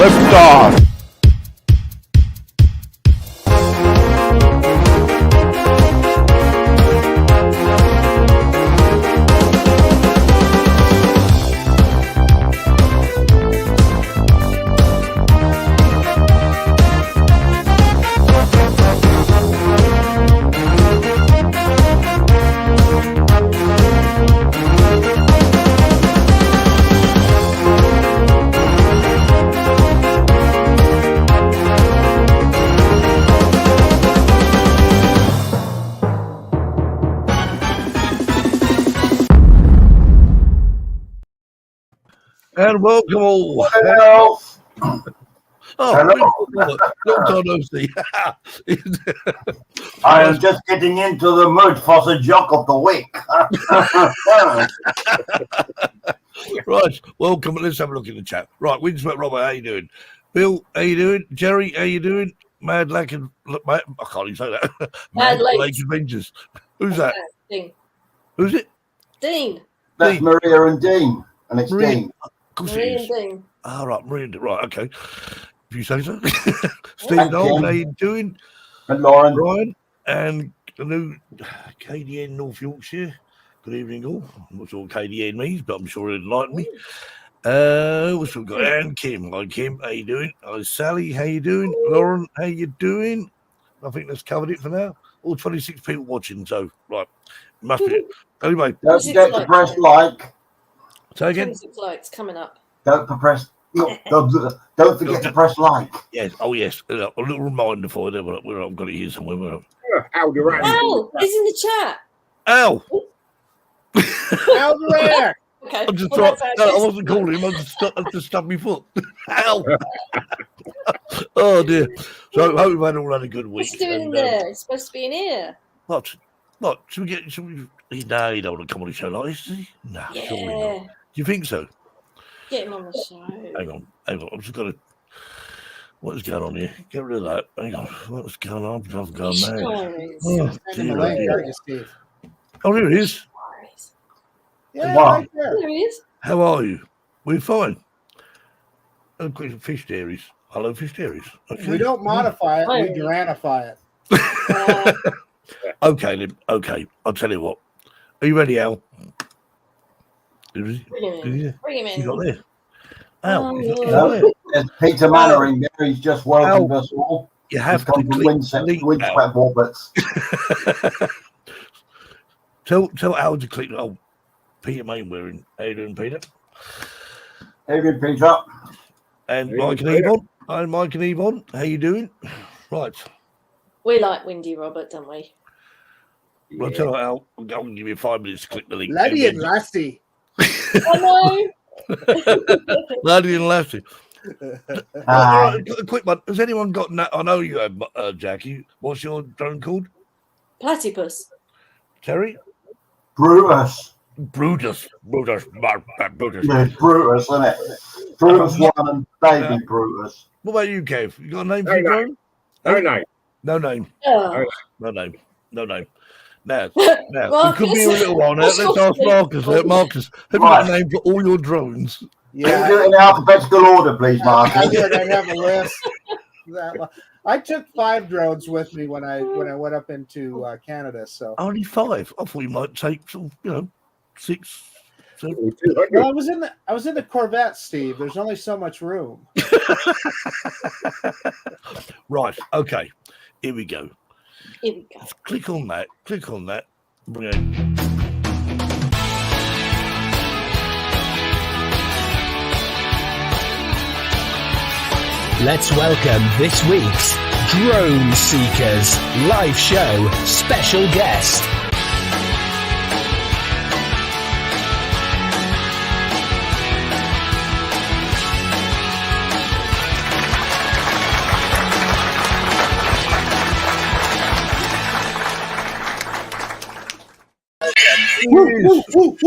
Liftoff. And welcome all. Hello. Oh, long time no see. I am just getting into the mood for the joke of the week. Right, welcome. Let's have a look in the chat. Right, Windswept Robert, how you doing? Bill, how you doing? Jerry, how you doing? Mad Lake and I can't even say that. Mad Lake Avengers. Who's that? Dean. Who's it? Dean. That's Dean. Maria and Dean, and it's Maria. Dean. Of course Maria it and is. Dean. All right, Maria. Right, okay. If you say so. Steve Knowles, how you doing? And Lauren. Ryan and the new KDN North Yorkshire. Good evening, all. I'm not sure what KDN means, but I'm sure it'll enlighten me. What's we got? And Kim. Hi, Kim. How you doing? Hi, Sally. How you doing? Lauren, how you doing? I think that's covered it for now. All 26 people watching, so right, must be it. Anyway, Don't forget to press like. Say again. 26 likes coming up. Don't forget to press like. Yes. Oh, yes. A little reminder for you. I've got it here somewhere. AlDuran. Al, he's in the chat. Al. AlDuran. Okay. I just well, thought, no, I wasn't calling him. I just stubbed my foot. Al. Oh dear. So hope you've had all had a good week. What's he doing in there? It's supposed to be in here. What? Should we? No, he don't want to come on the show like this, does he? No, Yeah. surely not. Do you think so? Get him on the show. Hang on. I've just got to. What is going on here? Get rid of that. Hang on. What's going on? I've gone mad. Oh, here it is. Yeah, Wow. right there. There he is. How are you? We're fine. Fish dairies. Hello, fish dairies. Okay. We don't modify it, we Duranify it. Okay, then. Okay. I'll tell you what. Are you ready, Al? Bring him in. Bring him in. You got there. Al, he's No, not there. there's Peter Mannering there. He's just welcomed us all. You have He's to come to click Windswept Roberts. Tell Al to click. Oh, Peter Mainwaring. How you doing, Peter? Hey, good Peter. And Mike and Yvonne. Hi, Mike and Yvonne. How you doing? Right. We like Windy Robert, don't we? Well, tell Al. I'm going to give you 5 minutes to click the link. Laddie and Lassie. I know. Laddie and Lassie. Hi. A quick one. Has anyone got? I know you have, Jackie. What's your drone called? Platypus. Terry. Brutus. Brutus. Yeah, Brutus, isn't it? Brutus 1 and baby Brutus. What about you, Kev? You got a name for your drone? No name. No name. Oh. No name. No name. Now, Marcus. it could be a little while now. Let's ask Marcus. Marcus, have you got a name for all your drones? Can you do it in alphabetical order, please, Marcus? I did. I have a list. I took 5 drones with me when I went up into Canada. So Only 5. I thought you might take some, 6. 7. well, I was in the Corvette, Steve. There's only so much room. Right. Okay. Here we go. Here we go. Let's click on that. Bring it in. Let's welcome this week's Drone Seekers live show special guest.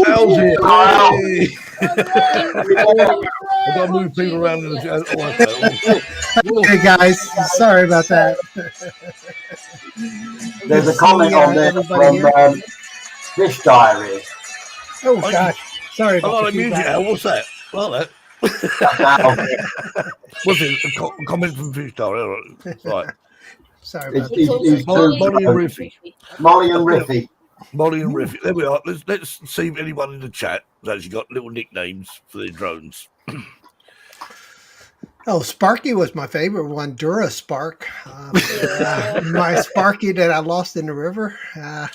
Al's here. Hey. I've got to move people around in the Hey guys, sorry about that. There's a comment on there from Fish Diary. Oh gosh, sorry. I like the music, Al. What's that? I like that. What's it? A comment from Fish Star. Right. Sorry about He's Molly and Riffy. Molly and Riffy. Molly and Riffy. There we are. Let's see if anyone in the chat has actually got little nicknames for their drones. Oh, Sparky was my favorite one, Dura Spark. My Sparky that I lost in the river. Yeah,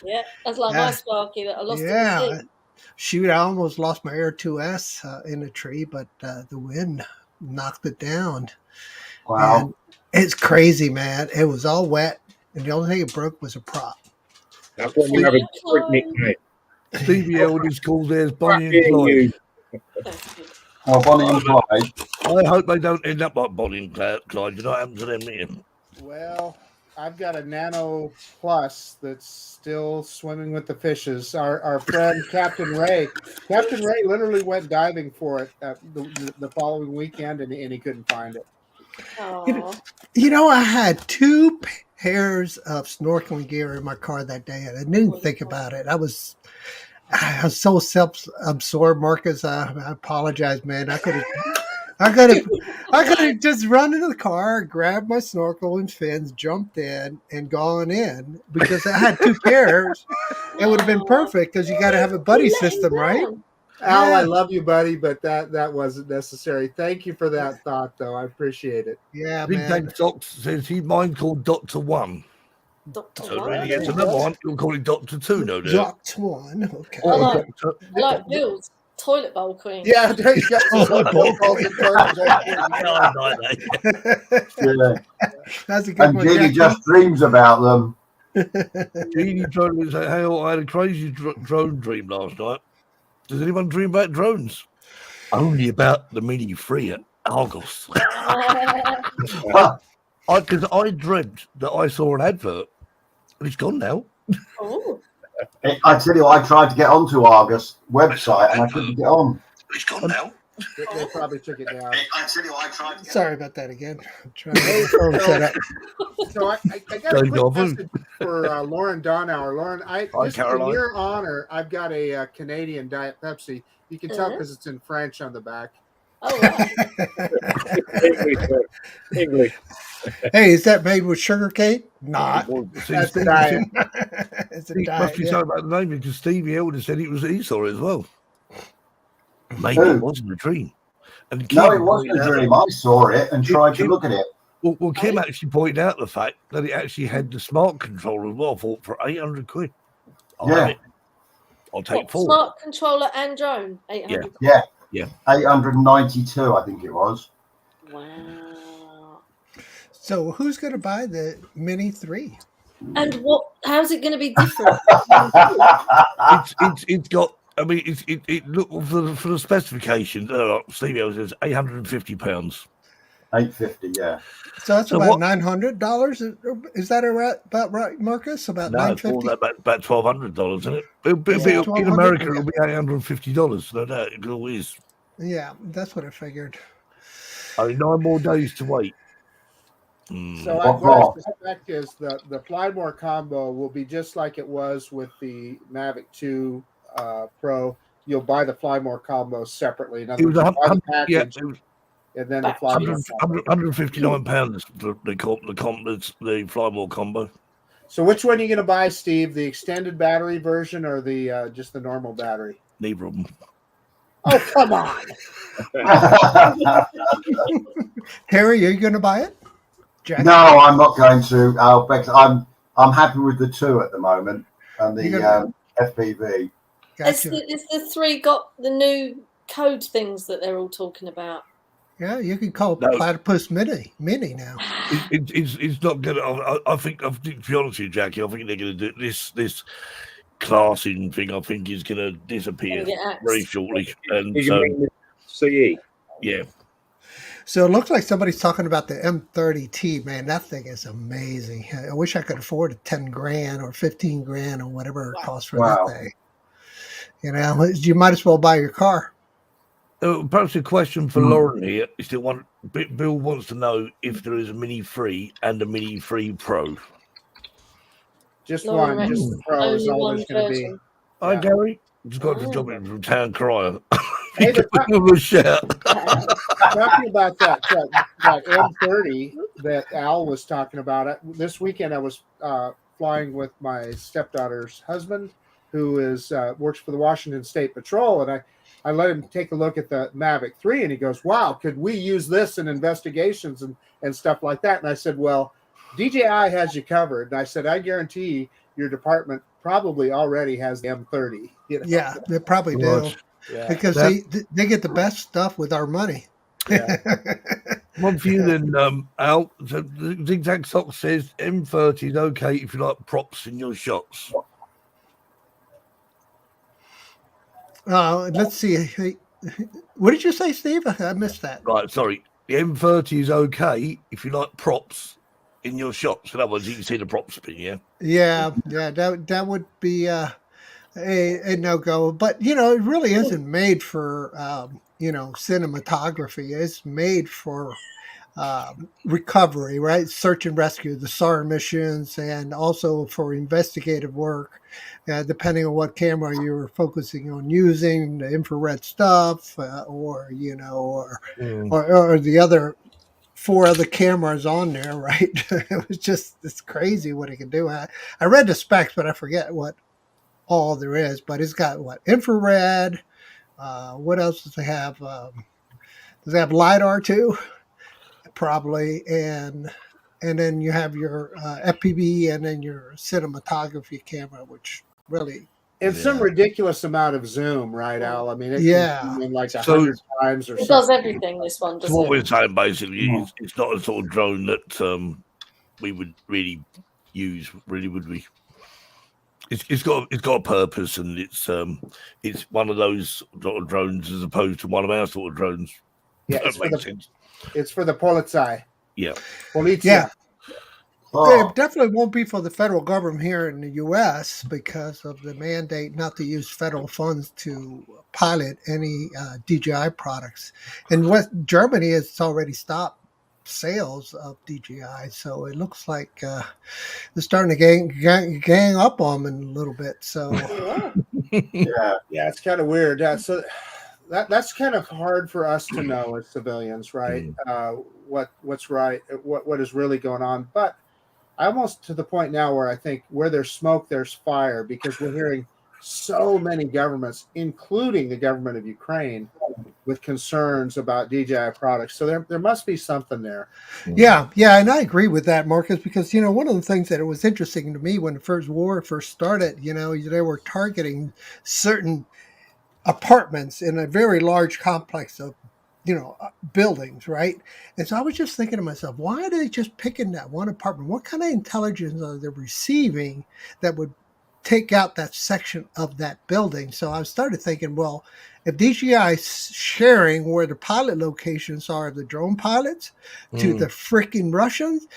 that's like my Sparky that I lost in the sea. Shoot, I almost lost my Air 2S in a tree, but the wind knocked it down. Wow. And it's crazy, man. It was all wet, and the only thing it broke was a prop. That's when you have a different nickname. Stevie Elders called theirs Bonnie and Clyde. Oh, Bonnie and Clyde. I hope they don't end up like Bonnie and Clyde. You know what happened to them here? Well, I've got a Nano Plus that's still swimming with the fishes. Our friend Captain Ray literally went diving for it the following weekend, and he couldn't find it. You know, I had 2 pairs of snorkeling gear in my car that day, and I didn't think about it. I was so self-absorbed, Marcus. I apologize, man. I could have just run into the car, grabbed my snorkel and fins, jumped in, and gone in because I had 2 pairs. It would have been perfect because you got to have a buddy system, right? Al, I love you, buddy, but that wasn't necessary. Thank you for that thought, though. I appreciate it. Yeah, Big man. Tank Doc says he's mine called Dr. One. So when he gets another one, he'll call it Dr. Two, no doubt. Dr. One, okay. I like Bill's toilet bowl queen. Yeah, there you go. Yeah. That's a good And one. Jeannie Jackie. just dreams about them. Jeannie told me, say, hey, I had a crazy drone dream last night. Does anyone dream about drones? Only about the Mini 3 at Argos. Because I dreamt that I saw an advert, and it's gone now. Oh. I tell you, I tried to get onto Argus website and I couldn't get on. It's gone now. They probably took it down. I tell you, I tried to get Sorry about that again. I'm trying to get the phone set up. So I got a quick message for Lauren Donauer. Lauren, just in your honor, I've got a Canadian Diet Pepsi. You can tell because it's in French on the back. Oh, wow. English. Hey, is that made with sugar cane? Not. That's a diet. It's a He must diet. be Yeah. sorry about the name because Stevie Elder said he saw it as well. Maybe Who? it wasn't a dream. And No, Kim it wasn't a pointed out- dream. I saw it and tried to look at it. Well, Kim actually pointed out the fact that it actually had the smart controller as well for 800 quid. I'll have it. I'll take 4. Smart controller and drone. 800. Yeah. Yeah. 892, I think it was. Wow. So who's going to buy the Mini 3? And how's it going to be different? It's got. I mean, it look for the specifications. Stevie Elder says £850. 850, yeah. So that's So about what- $900. Is that about right, Marcus? About No, it's more $950? than about $1,200, isn't it? In $1,200, America, yeah. it'll be $850. No doubt, it always. Yeah, that's what I figured. Only 9 more days to wait. So what I suspect is the Flymore combo will be just like it was with the Mavic 2 Pro. You'll buy the Flymore combo separately. In other It was words, you buy the yeah, package, it was and then the Flymore combo. £159. The Flymore combo. So which one are you going to buy, Steve? The extended battery version or the just the normal battery? Neither of them. Oh, come on. Harry, are you going to buy it? Jackie? No, I'm not going to. I'm happy with the 2 at the moment and the FPV. Has Gotcha. the 3 got the new code things that they're all talking about? Yeah, you can call it No. Platypus Mini now. It's not going to. I think, to be honest with you, Jackie, I think they're going to do this classing thing. I think is going to disappear Gonna get axed. very shortly. And You so, mean the CE? yeah, So it looks like somebody's talking about the M30T. Man, that thing is amazing. I wish I could afford a 10 grand or 15 grand or whatever it costs for Wow. that thing. You know, you might as well buy your car. perhaps a question for Lauren here is that Bill wants to know if there is a Mini 3 and a Mini 3 Pro. Just Lauren one. Just the Pro is Only all one there's going to be. version. Hi, Yeah. Gary. Just got the job in from Town Crier. Hey, Give him a shout. talking about that M30 that Al was talking about. This weekend I was flying with my stepdaughter's husband, who is works for the Washington State Patrol, and I let him take a look at the Mavic 3, and he goes, "Wow, could we use this in investigations and stuff like that?" And I said, "Well, DJI has you covered." And I said, "I guarantee your department probably already has the M30." You know? Yeah, they probably do. Right. Yeah. Because they get the best stuff with our money. Yeah. One for you then, Al. So the Zigzag Sock says M30 is okay if you like props in your shots. Let's see. Hey, what did you say, Steve? I missed that. Right, sorry. The M30 is okay if you like props in your shots. In other words, you can see the props pin, yeah? Yeah, that would be a no go. But it really isn't made for cinematography. It's made for recovery, right? Search and rescue, the SAR missions, and also for investigative work. Depending on what camera you're focusing on using, the infrared stuff, or the other 4 other cameras on there, right? It's crazy what it can do. I read the specs, but I forget what all there is. But it's got infrared. What else does it have? Does it have LiDAR too? Probably, and then you have your FPV and then your cinematography camera, which really It's some ridiculous amount of zoom, right, Al? I mean, it can zoom in like 100 times or It something. does everything, this one, So doesn't what it? we're saying basically is it's not a sort of drone that we would really use, really, would we? It's got a purpose, and it's one of those sort of drones as opposed to one of our sort of drones. Yeah, it's for the Polizei. Yeah. Polizia. Yeah. Oh, It definitely won't be for the federal government here in the U.S. because of the mandate not to use federal funds to pilot any DJI products. In West Germany, it's already stopped sales of DJI, so it looks like they're starting to gang up on them a little bit. So yeah. Yeah, it's kind of weird. So that's kind of hard for us to know as civilians, right? What's right, what is really going on. But I almost to the point now where I think where there's smoke, there's fire, because we're hearing so many governments, including the government of Ukraine, with concerns about DJI products. So there must be something there. yeah, and I agree with that, Marcus, because one of the things that it was interesting to me when the first war first started, they were targeting certain apartments in a very large complex of buildings, right? And so I was just thinking to myself, why are they just picking that one apartment? What kind of intelligence are they receiving that would take out that section of that building? So I started thinking, well, if DJI is sharing where the pilot locations are of the drone pilots to the freaking Russians,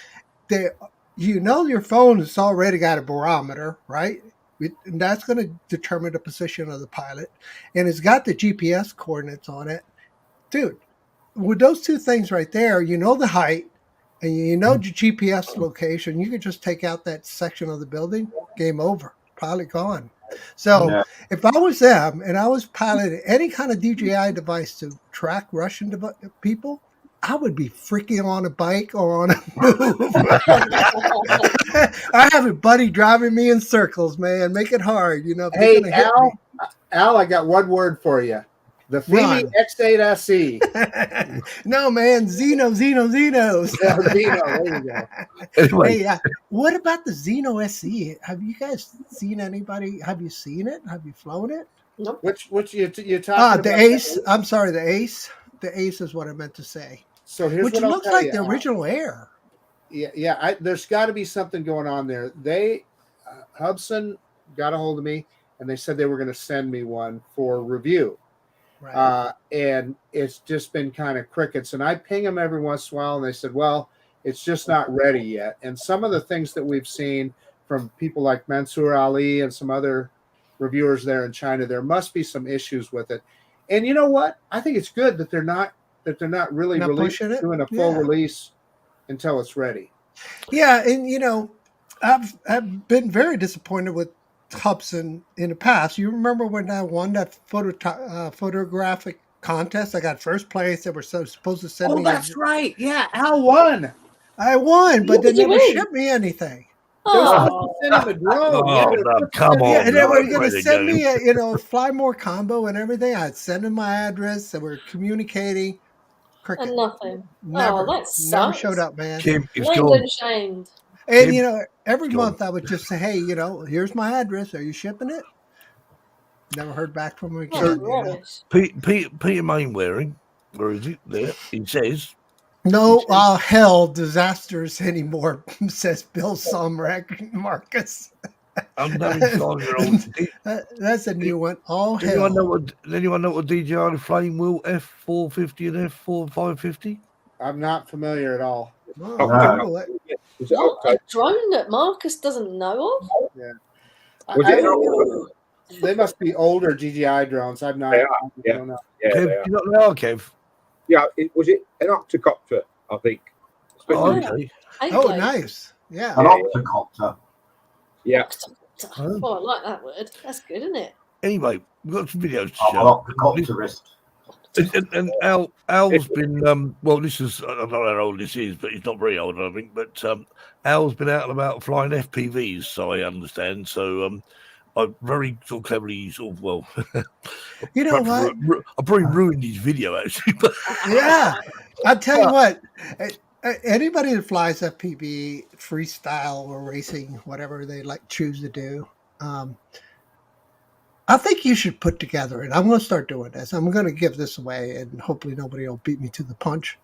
your phone has already got a barometer, right? And that's going to determine the position of the pilot, and it's got the GPS coordinates on it. Dude, with those 2 things right there, the height and your GPS location, you could just take out that section of the building, game over, pilot gone. So if I was them and I was piloting any kind of DJI device to track Russian people, I would be freaking on a bike or on a move. I have a buddy driving me in circles, man. Make it hard, Hey, Al, I got one word for you. The Fimi X8 SE. No, man, Xenos. Xeno, there you go. Anyway. Hey, what about the Xeno SE? Have you guys seen anybody? Have you seen it? Have you flown it? Nope. Which you talking the about? Ace. I'm sorry, the Ace. The Ace is what I meant to say. So here's which what I'll looks tell like you, the Al. original Air. Yeah. There's got to be something going on there. Hubson got a hold of me, and they said they were going to send me one for review. Right. And it's just been kind of crickets. And I ping them every once in a while, and they said, well, it's just not ready yet. And some of the things that we've seen from people like Mansour Ali and some other reviewers there in China, there must be some issues with it. And you know what? I think it's good that they're not really doing a full release until it's ready. Yeah, and I've been very disappointed with Hubson in the past. You remember when I won that photographic contest. I got first place. They were supposed to send Oh, me. that's right. Yeah, Al won. I won, but What they did you never win? shipped me anything. They were supposed Oh, to send him a drone. Yeah, Oh, they were no, supposed to come send him- Yeah, on. and they no, were going way to to send go. me a fly more combo and everything. I'd send them my address. They were communicating. Cricket. and nothing. Never, Oh, that never sucks. showed up, man. Kim, it's Named gone. and shamed. And Kim, every John. month I would just say, hey, here's my address. Are you shipping it? Never heard back from him Oh, again. rubbish. Peter Mainwaring, where is it? There. It says, No, hell, disasters anymore, says Bill Somrek Marcus. unknown 5-year-old. That's a new one. All Does anyone know hell. what DJI Flame Wheel F450 and F550? I'm not familiar at all. Oh, No. Google it. Was it What, Octo? a drone that Marcus doesn't know of? Was it I- they must be older DJI drones. I'm not. They are, I yeah. don't know. Yeah, Kev, they are. you not know, Kev? Yeah, was it an octocopter? I think. Oh, Yeah. okay. Oh, Eight nice. Yeah. An Yeah. octocopter. Yeah. Oh, I like that word. That's good, isn't it? Anyway, we've got some videos to I'm an show. octocopterist. And Al's been well. This is I don't know how old this is, but it's not very old, I think. But Al's been out and about flying FPVs, so I understand. So I very sort of cleverly You know perhaps what? I probably ruined his video actually. But Yeah. I'll tell you what. Anybody that flies FPV, freestyle or racing, whatever they choose to do, I think you should put together, and I'm going to start doing this. I'm going to give this away, and hopefully nobody will beat me to the punch.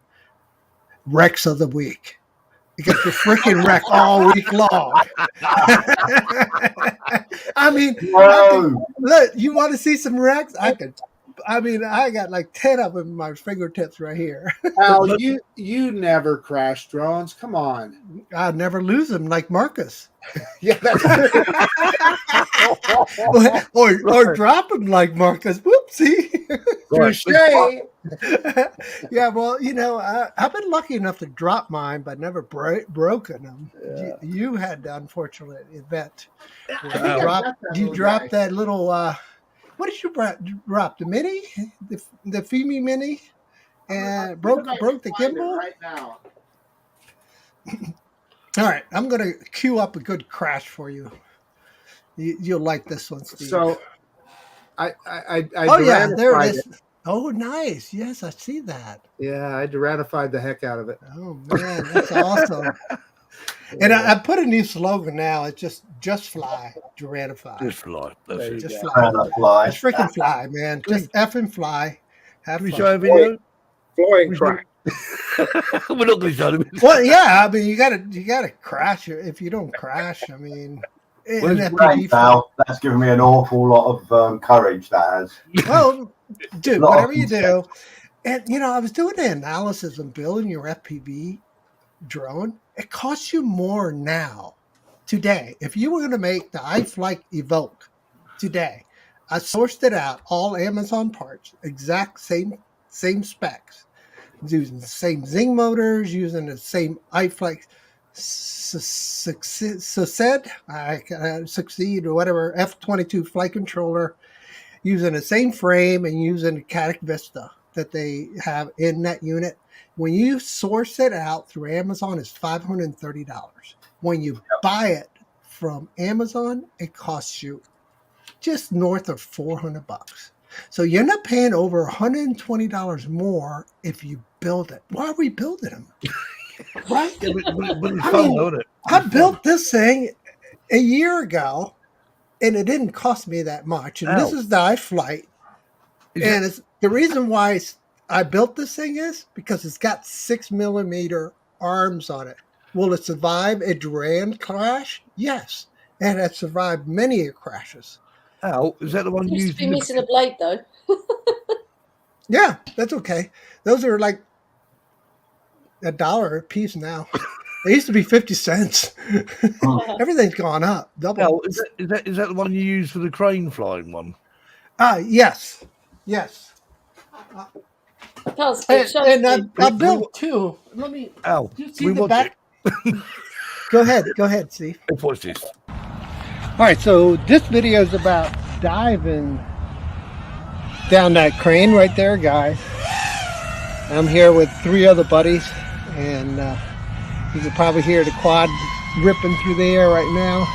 Wrecks of the week. You got your freaking wreck all week long. I mean, Whoa. look, you want to see some wrecks? I got like 10 of them in my fingertips right here. Al, you never crash drones. Come on. I never lose them like Marcus. Yeah, that's or drop them like Marcus. Whoopsie. touche. Yeah, well, I've been lucky enough to drop mine, but never broken them. Yeah. You had the unfortunate event. I think I got that You little dropped guy. that little. What did you drop? The mini, the Femi mini, and broke the Find it gimbal. right now. All right, I'm gonna queue up a good crash for you. You'll like this one, Steve. So, I oh yeah, there Duranified it is. Oh, nice. Yes, I see that. Yeah, I Duranified the heck out of it. Oh man, that's awesome. And I put a new slogan now. It's just fly, Duranify. just fly. That's There it. you Just go. fly. And a fly. Just freaking fly, man. Just effing fly. Have Can we fun. show a video? Flying crack. We're not going to show them. Well, yeah, I mean, you gotta crash it. If you don't crash, I mean, Where's an Thanks, FPV Al. That's given me an awful lot of courage, that has. Well, dude, Lot of whatever you do. And, I was doing the analysis of building your FPV drone. It costs you more now, today. If you were going to make the iFlight Evoke today, I sourced it out, all Amazon parts, exact same specs, using the same Zing motors, using the same iFlight Succeed or whatever, F-22 flight controller, using the same frame and using the Catic Vista that they have in that unit. When you source it out through Amazon, it's $530. When you buy it from Amazon, it costs you just north of $400. So you end up paying over $120 more if you build it. Why are we building them? Right? Yeah, but it's I fun, mean, isn't it? I built this thing a year ago, and it didn't cost me that much. And this Ow. is the iFlight. And it's the reason why I built this thing is because it's got 6mm arms on it. Will it survive a Duran crash? Yes. And it survived many crashes. Al, is that the one you Used used? to be missing a blade though. Yeah, that's okay. Those are like $1 a piece now. They used to be 50 cents. Everything's gone up. Double. Al, is that the one you use for the crane flying one? Yes. Yes. Can't speak. Show And me. I built two. Let me Al, you see we the watch back. Go ahead, Steve. Let's watch this. All right, so this video is about diving down that crane right there, guys. I'm here with 3 other buddies, and you can probably hear the quad ripping through the air right now.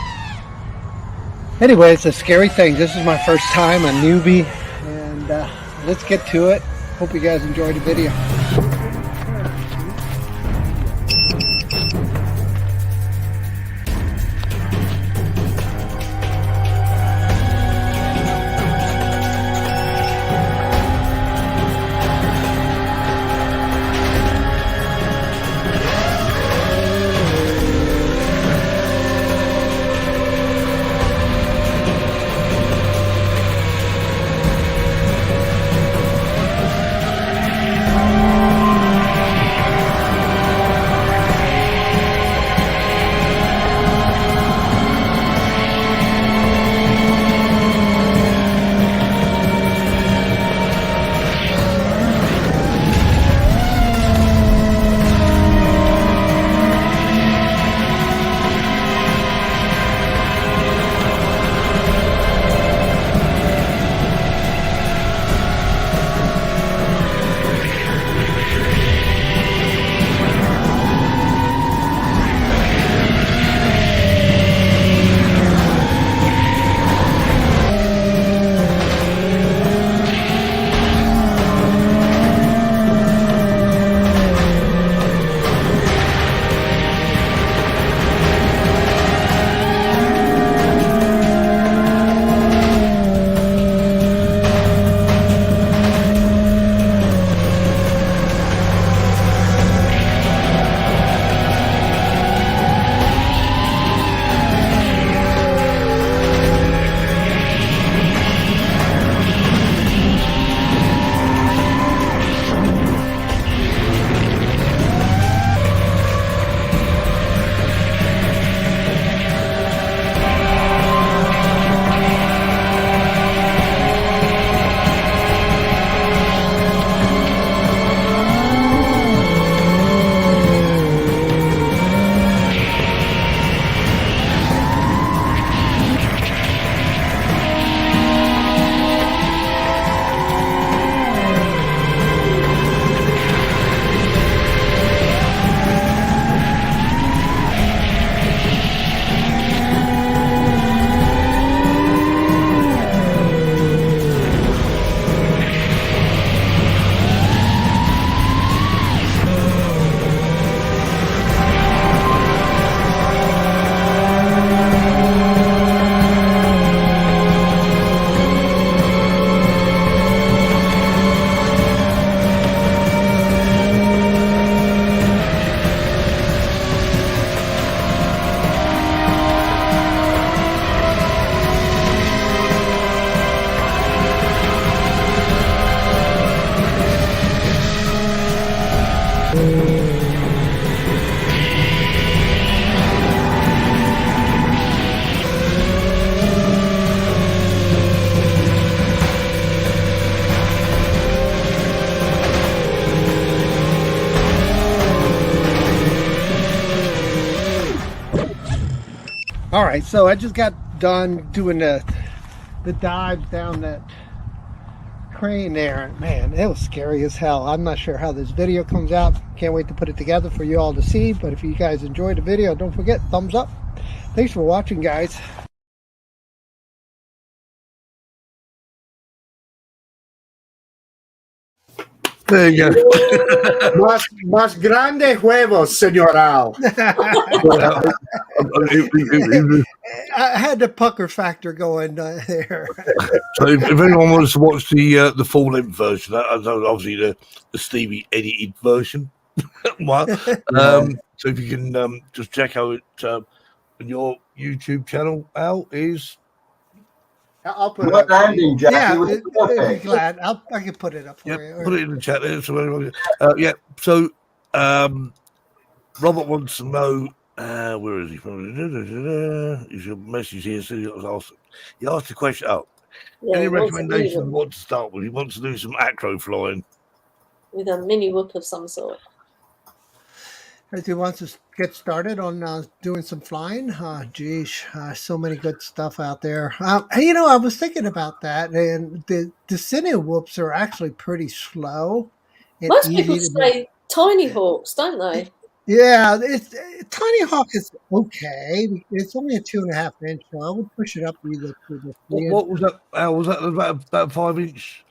Anyway, it's a scary thing. This is my first time, a newbie, and let's get to it. Hope you guys enjoyed the video. All right, so I just got done doing the dive down that crane there. Man, it was scary as hell. I'm not sure how this video comes out. Can't wait to put it together for you all to see. But if you guys enjoyed the video, don't forget, thumbs up. Thanks for watching, guys. There you go. Más grande huevos, señor Al. I had the pucker factor going there. So if anyone wants to watch the full length version, that's obviously the Stevie edited version. So if you can just check out on your YouTube channel, Al, is I'll put it up. Landing, Jackie, Yeah, with the be glad. I can put it up for you. put it in the chat there. So yeah, so Robert wants to know where is he from? Is your message here? So he asked a question. Oh, Yeah, any he wants a recommendations on mini what to start with? He wants to do some acro flying. whoop with a mini whoop of some sort. If he wants to get started on doing some flying, geez, so many good stuff out there. I was thinking about that, and the cine whoops are actually pretty slow and Most people easy to do. say tiny hawks, don't they? Yeah, it's Tiny Hawk is okay. It's only a 2.5 inch, so I would push it up either to the 3 inch. What was that? Al, was that about 5 inch?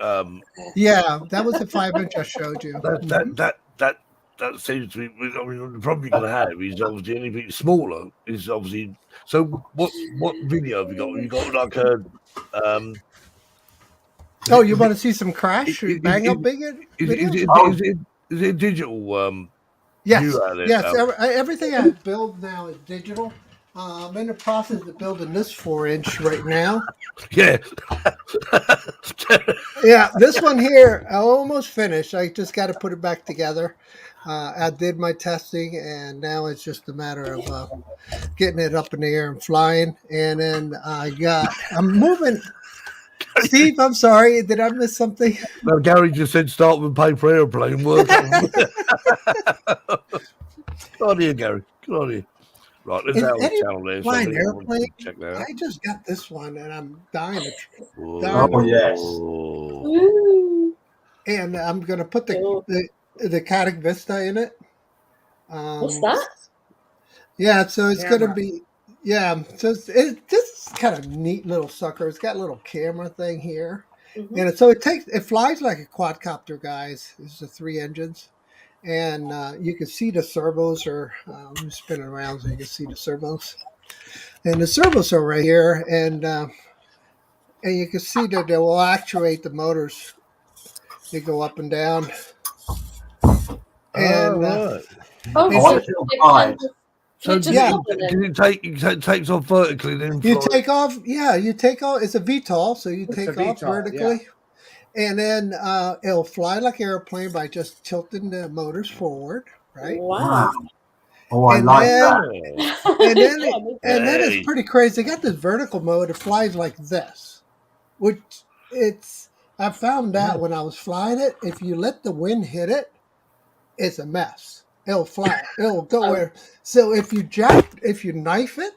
Yeah, that was the 5 inch I showed you. That seems to be. I mean, the problem you're going to have is obviously anything smaller is obviously. So what video have you got? You got like a. Oh, you want to see some crash or bang up big videos? Is it digital? Yes, view out there, yes. Al? Everything I build now is digital. I'm in the process of building this 4 inch right now. Yeah. Yeah, this one here, I almost finished. I just got to put it back together. I did my testing, and now it's just a matter of getting it up in the air and flying. And then I'm moving. Steve, I'm sorry. Did I miss something? No, Gary just said start with paper airplane work. Good on you, Gary. Good on you. Right, there's Al's channel there. Flying So airplane. check that out. I just got this one, and I'm dying to Oh, yes. Ooh. and I'm going to put the Caddic Vista in it. What's that? Yeah, so it's going to Camera. be, yeah, so this is kind of neat little sucker. It's got a little camera thing here. Mhm. And so it flies like a quadcopter, guys. This is the 3 engines. And you can see the servos are, let me spin it around so you can see the servos. And the servos are right here. And you can see that they will actuate the motors. They go up and down. And right. Oh, It's so a little guide. So just yeah. it takes off vertically then you fly? take off, you take off. It's a VTOL, so you It's take a off VTOL, vertically. And then it'll fly like an airplane by just tilting the motors forward, right? wow. Oh, I And like then- that. And then it's pretty crazy. They got this vertical mode. It flies like this, which I found out when I was flying it. If you let the wind hit it, it's a mess. It'll fly. It'll go where. So if you knife it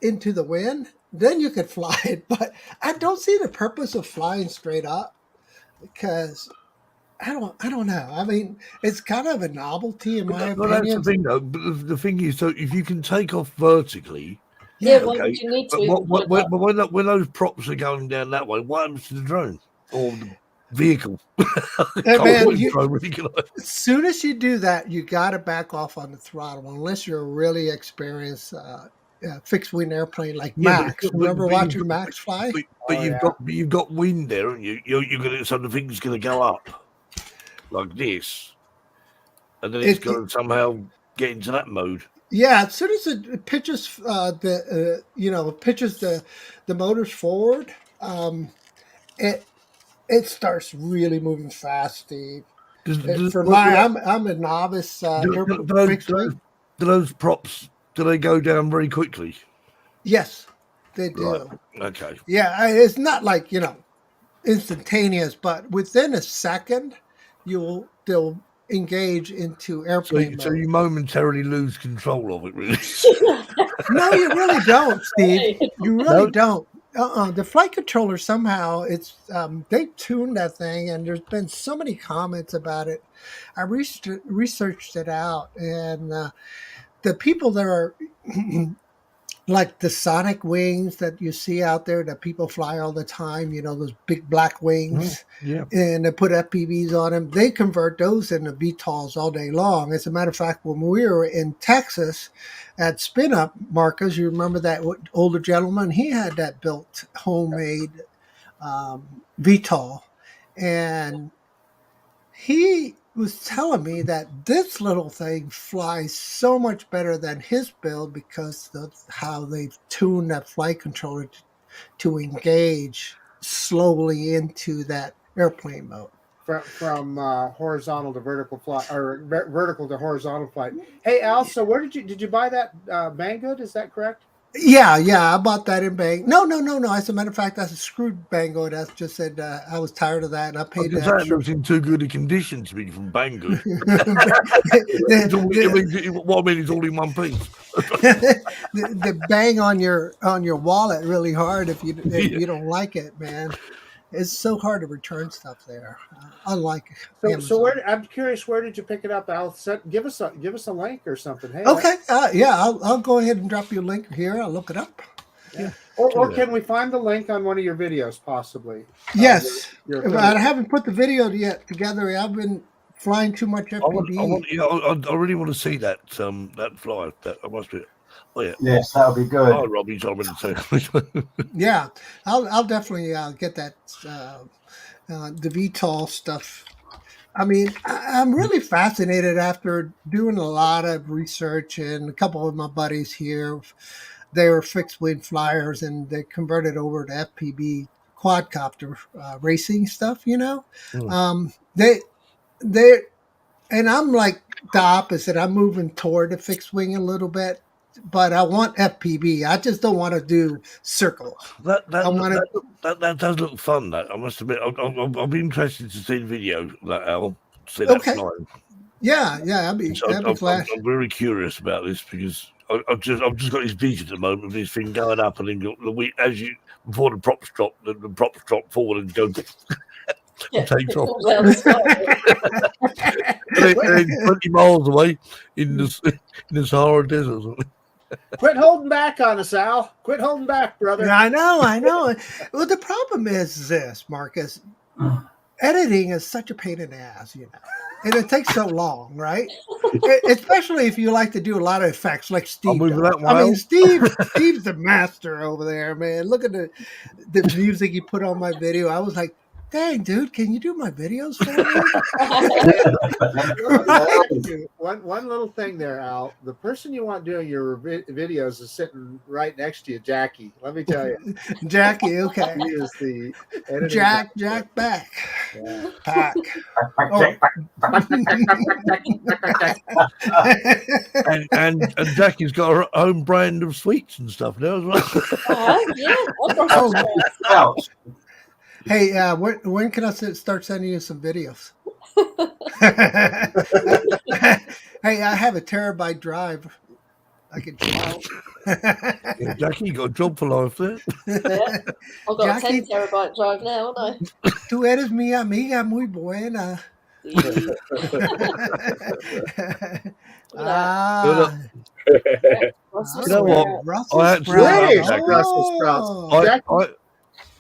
into the wind, then you could fly it. But I don't see the purpose of flying straight up because I don't know. I mean, it's kind of a novelty in my Well, that's opinion. the thing, though. But the thing is, so if you can take off vertically, Yeah, Yeah. why okay. would you need But to? when those props are going down that way, what happens to the drone or the vehicle? Hey, man, Drone, really, can I- as soon as you do that, you got to back off on the throttle unless you're a really experienced fixed wing airplane like Yeah, Max. but Remember you've watching got- Max fly? But Oh, you've yeah. got wind there, and you're gonna, so the thing's gonna go up like this, and then it's It- gonna somehow get into that mode. Yeah, as soon as it pitches pitches the motors forward, it starts really moving fast, Steve. I'm a novice fixed wing. Do those props do they go down very quickly? Yes, they do. Right. Okay. Yeah, it's not like instantaneous, but within a second, they'll engage into airplane So mode. you momentarily lose control of it, really. No, you really don't, Steve. You really No? don't. The flight controller somehow they tuned that thing, and there's been so many comments about it. I researched it out, and the people that are like the sonic wings that you see out there that people fly all the time, those big black wings, Yeah. and they put FPVs on them. They convert those into VTOLs all day long. As a matter of fact, when we were in Texas at Spin Up, Marcus, you remember that older gentleman? He had that built homemade VTOL, and he was telling me that this little thing flies so much better than his build because of how they've tuned that flight controller to engage slowly into that airplane mode. From horizontal to vertical flight, or vertical to horizontal flight. Hey, Al, so where did you buy that Banggood? Is that correct? Yeah, I bought that in Bang. No. As a matter of fact, that's a screwed Bango. That just said I was tired of that, and I paid the That extra. looks in too good a condition to be from Banggood. the, What I mean is all in one piece. the bang on your wallet really hard if you don't like it, man. It's so hard to return stuff there. Unlike So Amazon. where I'm curious, where did you pick it up, Al? Give us a link or something. Hey, Okay, I'll go ahead and drop you a link here. I'll look it up. Yeah. Or can we find the link on one of your videos, possibly? Yes, your I haven't put the video yet together. I've been flying too much FPV. I really want to see that fly. That I must be. Oh yeah. Yes, that'll be good. Oh, Robbie's on with it. Yeah, I'll definitely get that the VTOL stuff. I mean, I'm really fascinated after doing a lot of research, and a couple of my buddies here, they were fixed wing flyers, and they converted over to FPV quadcopter racing stuff. You know, they and I'm like the opposite. I'm moving toward the fixed wing a little bit. But I want FPV. I just don't want to do circles. That does look fun. That I must admit, I'll be interested to see the video. That Al, see that flying. Yeah, I'd be glad. I'm very curious about this because I've just got this vision at the moment of this thing going up, and then before the props drop, the props drop forward and go. Takes off. and 20 miles away in the Sahara Desert. Quit holding back on us, Al. Quit holding back, brother. Yeah, I know. Well, the problem is this, Marcus. Editing is such a pain in the ass, you know, and it takes so long, right? Especially if you like to do a lot of effects, like Steve. I mean, Steve's the master over there, man. Look at the music he put on my video. I was like, dang, dude, can you do my videos for me? One little thing there, Al. The person you want doing your videos is sitting right next to you, Jackie. Let me tell you. Jackie, okay. He is the editor. Jack back. Yeah. Pack. and Jackie's got her own brand of sweets and stuff now as well. Yeah. Hey, when can I start sending you some videos? Hey, I have a terabyte drive. I can Yeah, Jackie, you got a job for life there. Yeah. I've got Jackie, a 10 terabyte drive now, haven't tú eres mi amiga muy buena. You know what? Brussels Brussels sprouts.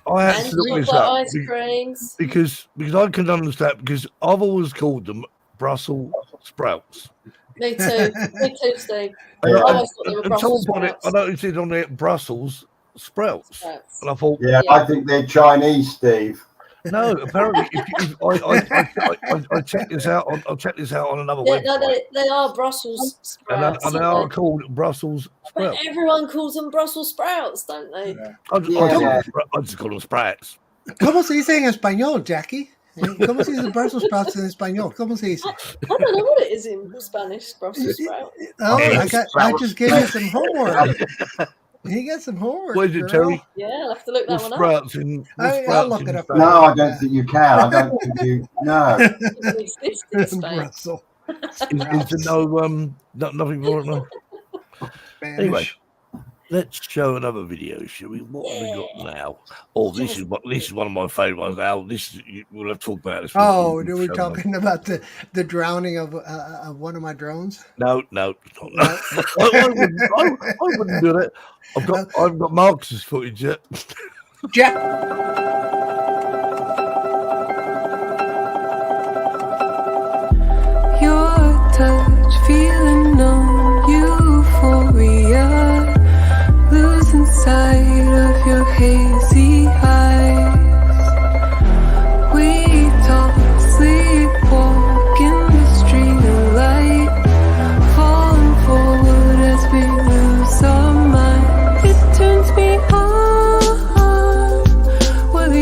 I had to look this up ice creams. because I can understand, because I've always called them Brussels sprouts. Me too, Steve. I And always thought they were Brussels sprouts. I noticed it on there, Brussels sprouts. And I thought, yeah, I think they're Chinese, Steve. No, apparently, I checked this out. I'll check this out on another website. No, they are Brussels sprouts. And they are called Brussels sprouts. But everyone calls them Brussels sprouts, don't they? Yeah. I just call them sprouts. ¿Cómo se dice en español, Jackie? ¿Cómo se dice Brussels sprouts en español? ¿Cómo se dice? I don't know what it is in Spanish, Brussels sprout. Oh, I just gave you some homework. You got some homework. What is it, Terry? Yeah, I'll have to look that one up. I'll look it up. No, I don't think you can. I don't think you. No. It exists in Spain. Brussels. Is there nothing for it now? Anyway, let's show another video, shall we? What have we got now? Oh, this is one of my favourite ones. Al, we'll have to talk about this. Oh, are we talking about the drowning of one of my drones? No. I wouldn't do that. I've got Marcus's footage yet. Jack. Your touch, feeling no euphoria, losing sight of your hazy eyes. We talk, sleepwalk in the street of light, falling forward as we lose our mind. It turns me on, whether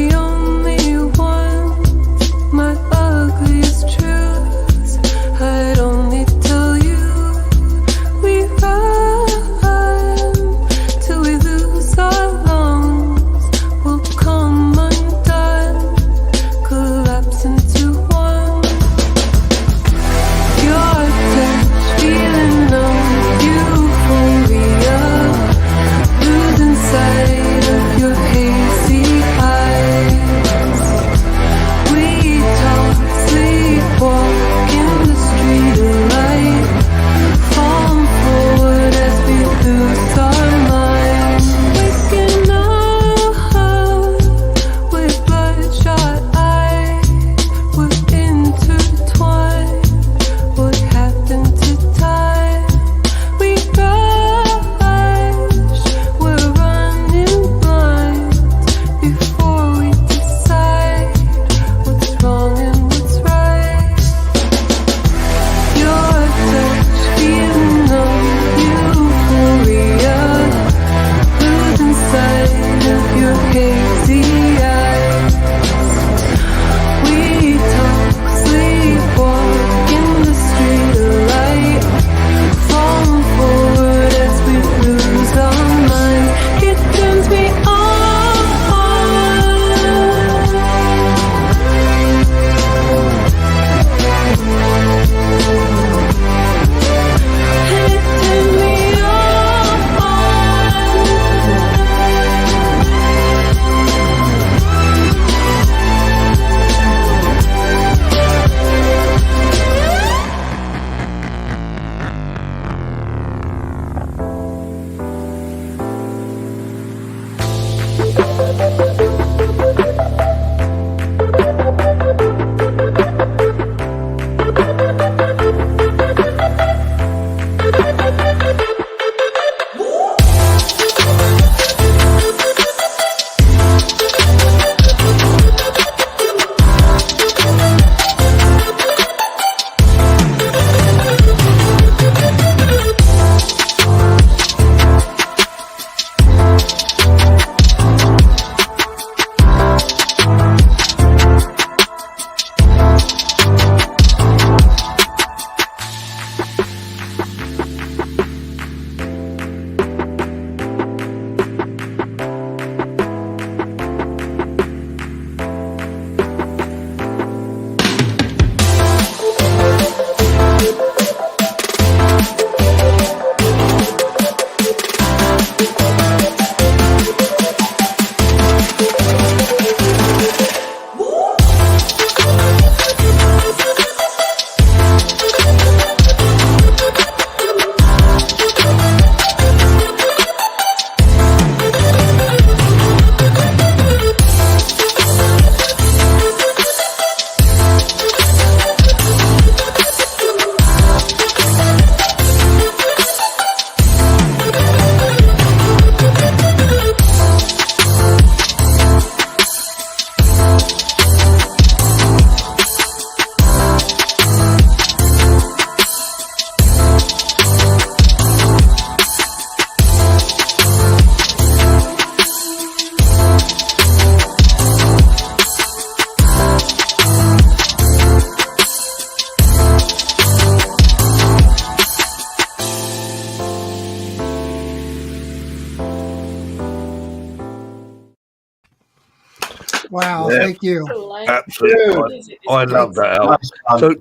Wow, Yeah. thank you. Cool, eh? Absolutely. It's I great. love that, Al. Nice fun. So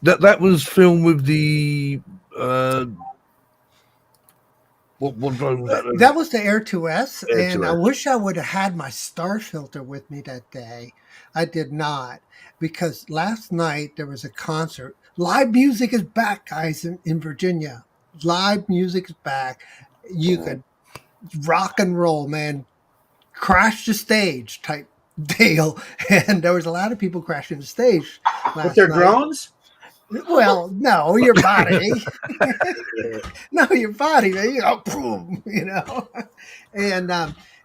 that was filmed with the what drone was that? That was the Air 2S, Air and I 2S. wish I would have had my star filter with me that day. I did not, because last night there was a concert. Live music is back, guys, in Virginia. Live music is back. You could rock and roll, man. Crash the stage type deal. And there was a lot of people crashing the stage With last their night. drones? Well, no, your body. No, your body, man. You know, boom, you know. And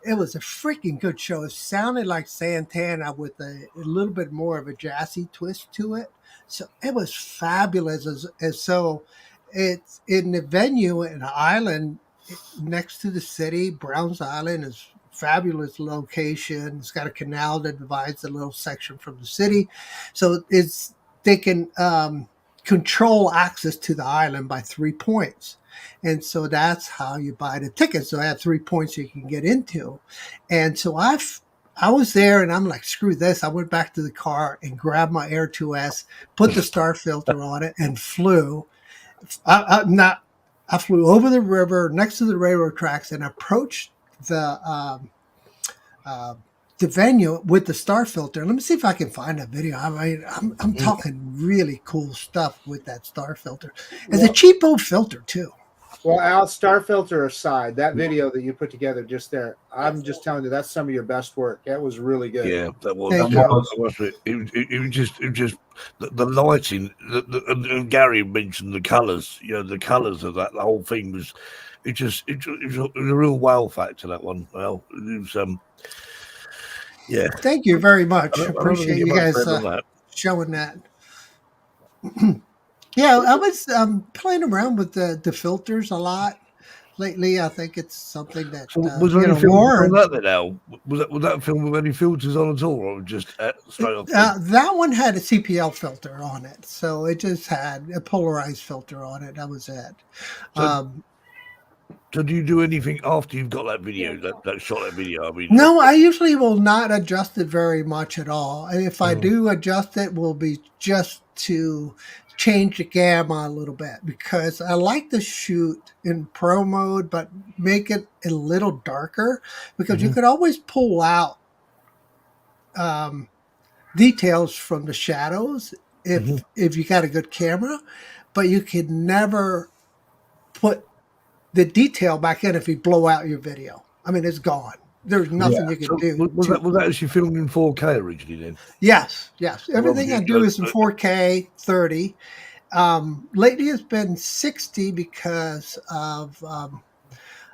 it was a freaking good show. It sounded like Santana with a little bit more of a jazzy twist to it. So it was fabulous. As so it's in the venue in an island next to the city. Browns Island is fabulous location. It's got a canal that divides the little section from the city. So they can control access to the island by 3 points. And so that's how you buy the ticket. So I have 3 points you can get into. And so I was there and I'm like, screw this. I went back to the car and grabbed my Air 2S, put the star filter on it, and flew. I flew over the river next to the railroad tracks and approached the venue with the star filter. Let me see if I can find a video. I mean, I'm talking really cool stuff with that star filter. It's a cheapo filter too. Well, Al, star filter aside, that video that you put together just there, I'm just telling you, that's some of your best work. That was really good. Yeah, that was. Thank That you. was it. It was just the lighting. And Gary mentioned the colours. You know, the colours of that. The whole thing was. It was a real wow factor. That one. Well, it was. Yeah. Thank you very much. I don't Appreciate think you much guys better than that. showing that. Yeah, I was playing around with the filters a lot lately. I think it's something that So was there any filters more. on that then, Al? Was that film with any filters on at all, or just straight off? That one had a CPL filter on it, so it just had a polarized filter on it. That was it. So do you do anything after you've got that video, that shot that video? I mean, No, I usually will not adjust it very much at all. If I do adjust it, will be just to change the gamma a little bit, because I like to shoot in pro mode, but make it a little darker, because you could always pull out details from the shadows if you got a good camera, but you could never put the detail back in if you blow out your video. I mean, it's gone. There's nothing you can So do. was that actually filmed in 4K originally then? Yes. Everything I do is in good. 4K 30. Lately it's been 60 because of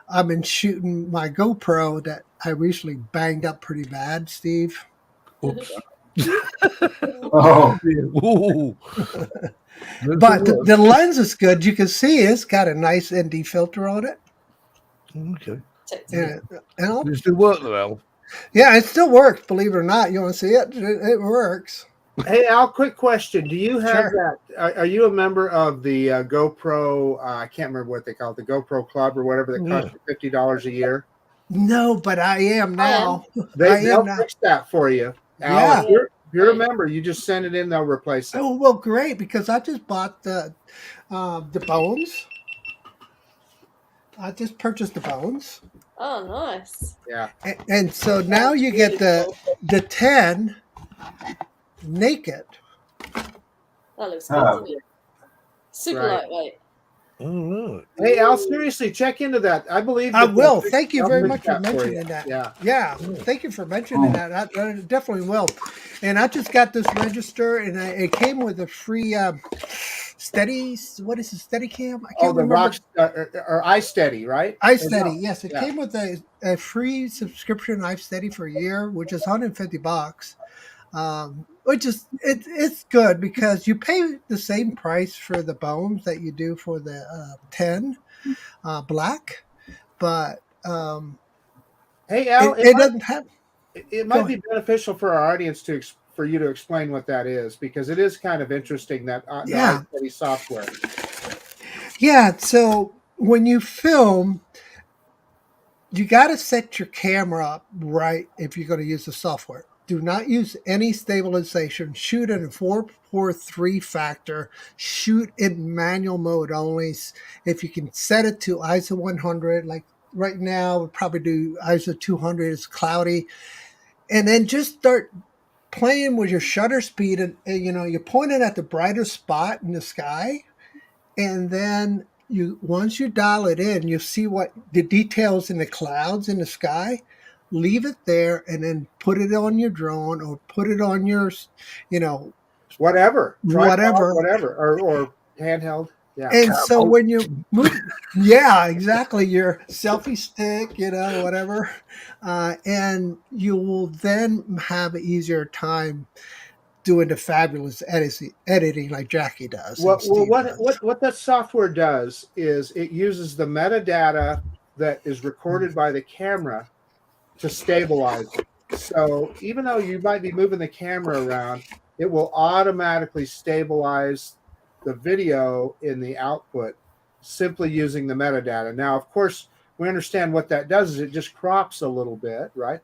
I've been shooting my GoPro that I recently banged up pretty bad, Steve. Oops. Oh, Ooh. But the lens is good. You can see it's got a nice ND filter on it. Okay. And Does it still work though, Al? yeah, it still works, believe it or not. You want to see it? It works. Hey, Al, quick question. Do you have Sure. that? Are you a member of the GoPro? I can't remember what they call it, the GoPro Club or whatever, that costs you $50 a year? No, but I am now. They'll fix that for you. Al, Yeah. if you're a member, you just send it in, they'll replace it. Oh, well, great, because I just bought the bones. I just purchased the bones. Oh, nice. Yeah. And so now you get the 10 naked. That looks good, Oh. doesn't it? Super Right. lightweight. All right. Hey, Al, seriously, check into that. I believe I that will. they'll Thank you fix very much for that you. mentioning that. Yeah. Yeah, thank you for mentioning that. I definitely will. And I just got this register, and it came with a free steady. What is it? Steady cam? I can't The remember. Rock or iSteady, right? iSteady, yes, it Yeah. came with a free subscription iSteady for a year, which is $150. Which is it's good because you pay the same price for the bones that you do for the 10 black, but Hey, Al, it doesn't have. it might be beneficial for our audience for you to explain what that is, because it is kind of interesting, that the iSteady software. Yeah, so when you film, you got to set your camera up right if you're going to use the software. do not use any stabilization. Shoot in a 4:3 factor. Shoot in manual mode only. If you can set it to ISO 100, like right now, we'll probably do ISO 200. It's cloudy. And then just start playing with your shutter speed. And you're pointing at the brightest spot in the sky. And then once you dial it in, you see what the details in the clouds in the sky. Leave it there and then put it on your drone or put it on your, whatever, whatever, or handheld. Yeah. And so when you move, yeah, exactly, your selfie stick, whatever, and you will then have an easier time doing the fabulous editing like Jackie does. What that software does is it uses the metadata that is recorded by the camera to stabilize it. So even though you might be moving the camera around, it will automatically stabilize the video in the output simply using the metadata. Now, of course, we understand what that does is it just crops a little bit, right?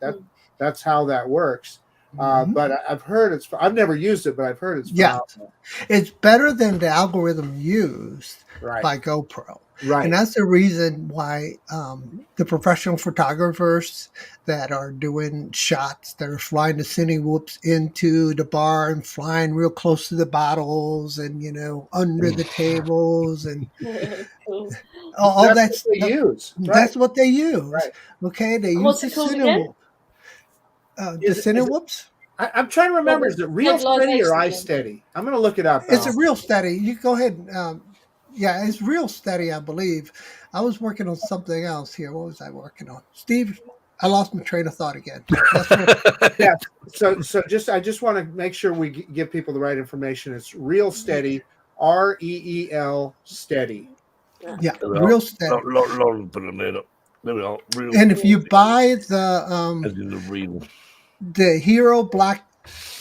That's how that works. But I've never used it, but I've heard it's phenomenal. It's better than the algorithm used by GoPro. Right. And that's the reason why the professional photographers that are doing shots that are flying the cine whoops into the bar and flying real close to the bottles and, under the tables and all that's what they use. Right. That's what they use. Right. Okay. They What's use it the called cine again? whoop. The cine whoops? I'm trying to remember, is it Real Steady or iSteady? I'm going to look it up. It's a Real Steady. You go ahead. Yeah, it's Real Steady, I believe. I was working on something else here. What was I working on? Steve, I lost my train of thought again. Yeah. So I just want to make sure we give people the right information. It's Real Steady, REEL Steady. Yeah, Real Steady. And if you buy the Hero Black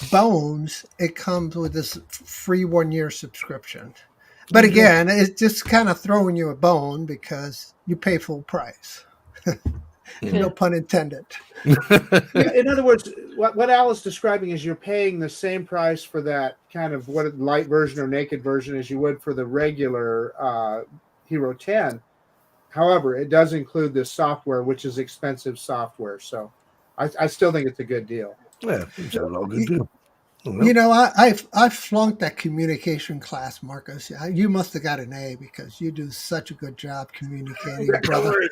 Bones, it comes with this free 1-year subscription. But again, it's just kind of throwing you a bone because you pay full price. No pun intended. In other words, what Al is describing is you're paying the same price for that kind of light version or naked version as you would for the regular Hero 10. However, it does include this software, which is expensive software. So I still think it's a good deal. Yeah, it's a lot of good deal. I flunked that communication class, Marcus. You must have got an A because you do such a good job communicating, brother.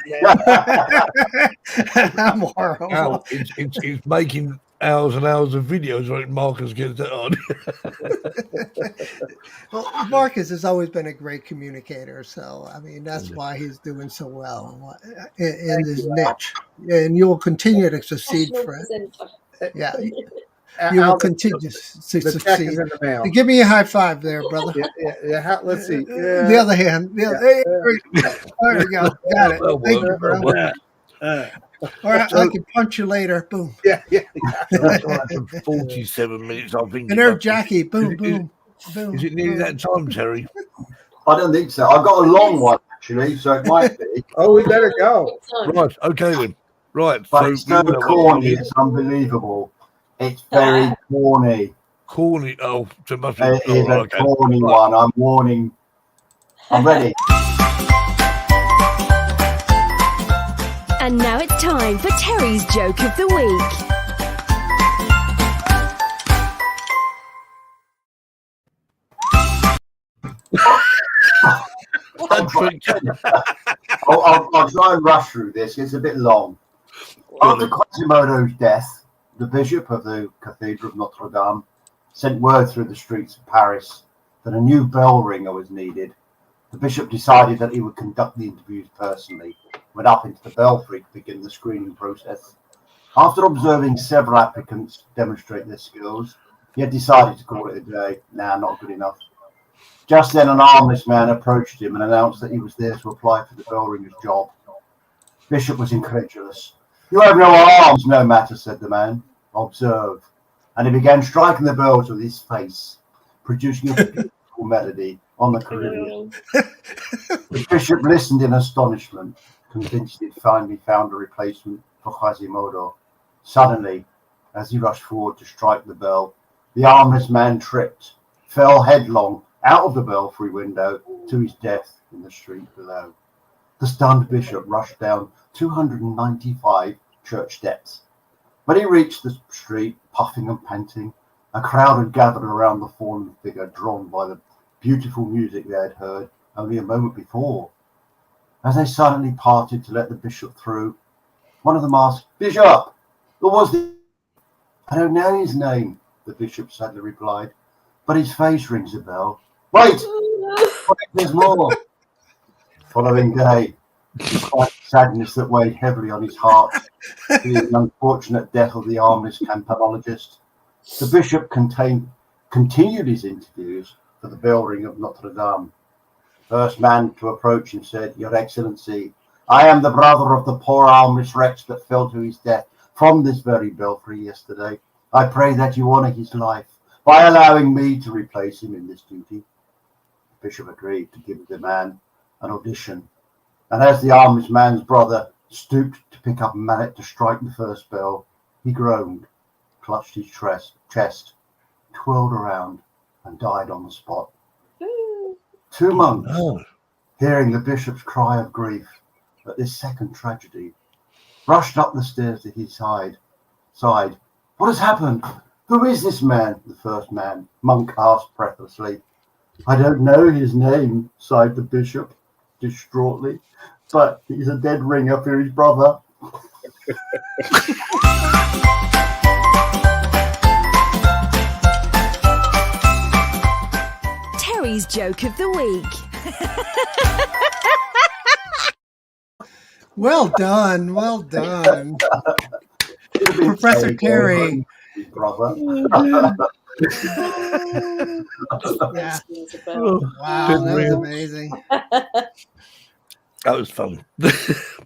I'm horrible. Al, it's making hours and hours of videos when Marcus gets that on. Well, Marcus has always been a great communicator, so that's why he's doing so well in his niche, and you'll continue to succeed, Fred. Yeah. You will continue to succeed. In the mail. Give me a high five there, brother. Yeah. Let's see. The other hand. There we go. Got it. Thank you, bro. All right, I can punch you later. Boom. Yeah. 47 minutes, I think. And there's Jackie. Boom, boom. Is it nearly that time, Terry? I don't think so. I've got a long one, actually, so it might be. Oh, we better go. Right, okay then. Right. But it's so corny, it's unbelievable. It's very corny. Corny. Oh, so it must be. It is a corny one. I'm warning. I'm ready. And now it's time for Terry's Joke of the Week. I'll try and rush through this. It's a bit long. After Quasimodo's death, the bishop of the Cathedral of Notre Dame sent word through the streets of Paris that a new bell ringer was needed. The bishop decided that he would conduct the interviews personally, went up into the belfry to begin the screening process. After observing several applicants demonstrate their skills, he had decided to call it a day. Not good enough. Just then, an armless man approached him and announced that he was there to apply for the bell ringer's job. Bishop was incredulous. "You have no arms." "No matter," said the man. "Observe." And he began striking the bells with his face, producing a beautiful melody on the Caribbean. The bishop listened in astonishment, convinced he'd finally found a replacement for Quasimodo. Suddenly, As he rushed forward to strike the bell, the armless man tripped, fell headlong out of the belfry window to his death in the street below. The stunned bishop rushed down 295 church steps. When he reached the street, puffing and panting, a crowd had gathered around the fallen figure, drawn by the beautiful music they had heard only a moment before. As they silently parted to let the bishop through, one of them asked, "Bishop, who was this?" "I don't know his name," the bishop sadly replied, "but his face rings a bell." Wait, there's more. Following day, despite the sadness that weighed heavily on his heart, the unfortunate death of the armless campanologist, the bishop continued his interviews for the bell ring of Notre Dame. The first man to approach him said, "Your Excellency, I am the brother of the poor armless wretch that fell to his death from this very belfry yesterday. I pray that you honour his life by allowing me to replace him in this duty." The bishop agreed to give the man an audition, and as the armless man's brother stooped to pick up a mallet to strike the first bell, he groaned, clutched his chest, twirled around, and died on the spot. 2 months, hearing the bishop's cry of grief at this second tragedy, rushed up the stairs to his side. "What has happened? Who is this man?" the first monk asked breathlessly. "I don't know his name," sighed the bishop distraughtly, "but he's a dead ringer for his brother." Terry's joke of the week. Well done. Well done. Professor Terry. His brother. Yeah. Oh, Wow, good that was real. amazing. That was fun.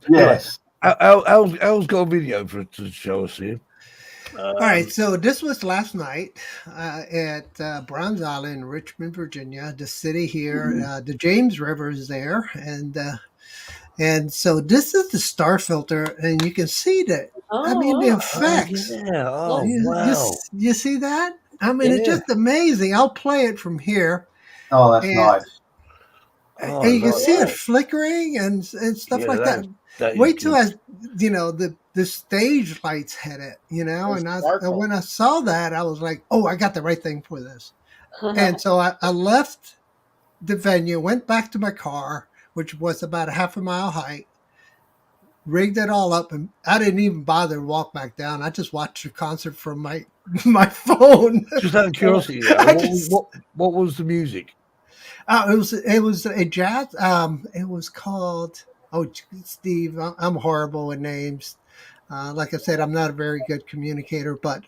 Yes. Al's got a video for to show us here. All right, so this was last night at Bronze Island, Richmond, Virginia, the city here. The James River is there, and so this is the star filter, and you can see that. I mean, the effects. Yeah. Oh, You see that? I mean, it's just amazing. I'll play it from here. Oh, that's nice. And you can see it flickering and stuff like that. Wait till the stage lights hit it, and when I saw that, I was like, "Oh, I got the right thing for this." And so I left the venue, went back to my car, which was about a half a mile hike, rigged it all up, and I didn't even bother to walk back down. I just watched the concert from my phone. Just out of curiosity, what was the music? It was a jazz. It was called. Oh, Steve, I'm horrible with names. Like I said, I'm not a very good communicator, but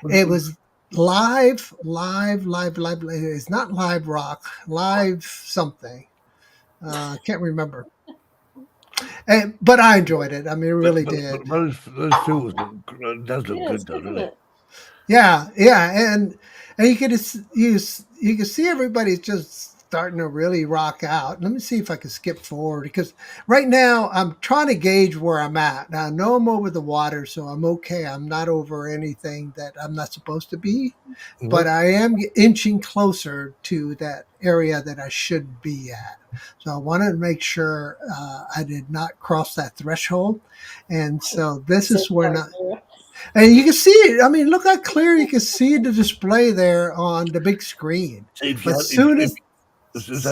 it was live. It's not live rock, live something. Can't remember. But I enjoyed it. I mean, it really did. Those tools does look good, though, doesn't it? Yeah, and you can see everybody's just starting to really rock out. Let me see if I can skip forward, because right now I'm trying to gauge where I'm at. Now I know I'm over the water, so I'm okay. I'm not over anything that I'm not supposed to be, but I am inching closer to that area that I should be at. So I wanted to make sure I did not cross that threshold. And so this is where and you can see it. I mean, look how clear you can see the display there on the big screen. If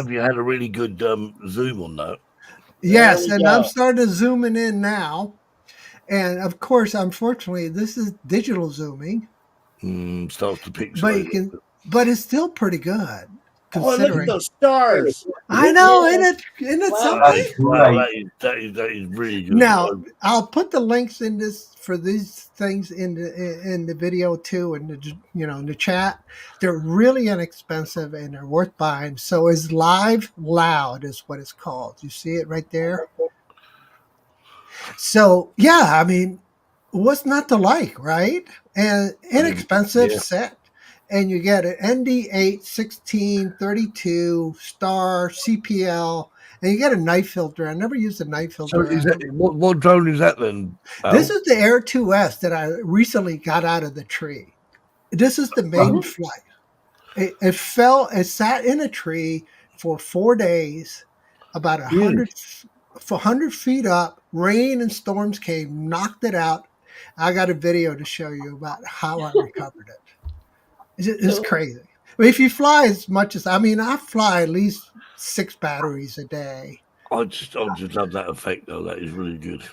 you had a really good zoom on that. Yes, and I'm starting to zooming in now. And of course, unfortunately, this is digital zooming. Starts to pixelate. But it's still pretty good. Oh, look at those stars. I know, isn't it something? That is really good. Now, I'll put the links in for these things in the video too, and in the chat. They're really inexpensive and they're worth buying. So is Live Loud is what it's called. You see it right there. So yeah, I mean, what's not to like, right? And inexpensive set. and you get an ND8 1632 star CPL, and you get a night filter. I never used a night So filter. is that what drone is that then? Al? This is the Air 2S that I recently got out of the tree. This is the maiden flight. It sat in a tree for 4 days, about 100 feet up. Rain and storms came, knocked it out. I got a video to show you about how I recovered it. It's crazy. If you fly as much as I fly at least 6 batteries a day. I just love that effect though. That is really good.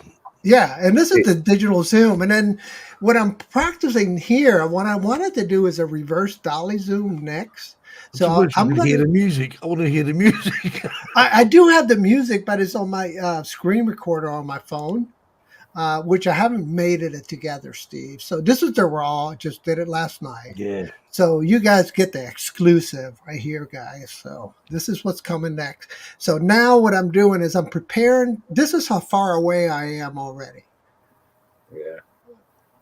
Yeah, and this is the digital zoom. And then what I'm practicing here, what I wanted to do is a reverse dolly zoom next. So I'm going to hear the music. I want to hear the music. I do have the music, but it's on my screen recorder on my phone, which I haven't made it together, Steve. So this is the raw. Just did it last night. Yeah. So you guys get the exclusive right here, guys. So this is what's coming next. So now what I'm doing is I'm preparing. This is how far away I am already. Yeah.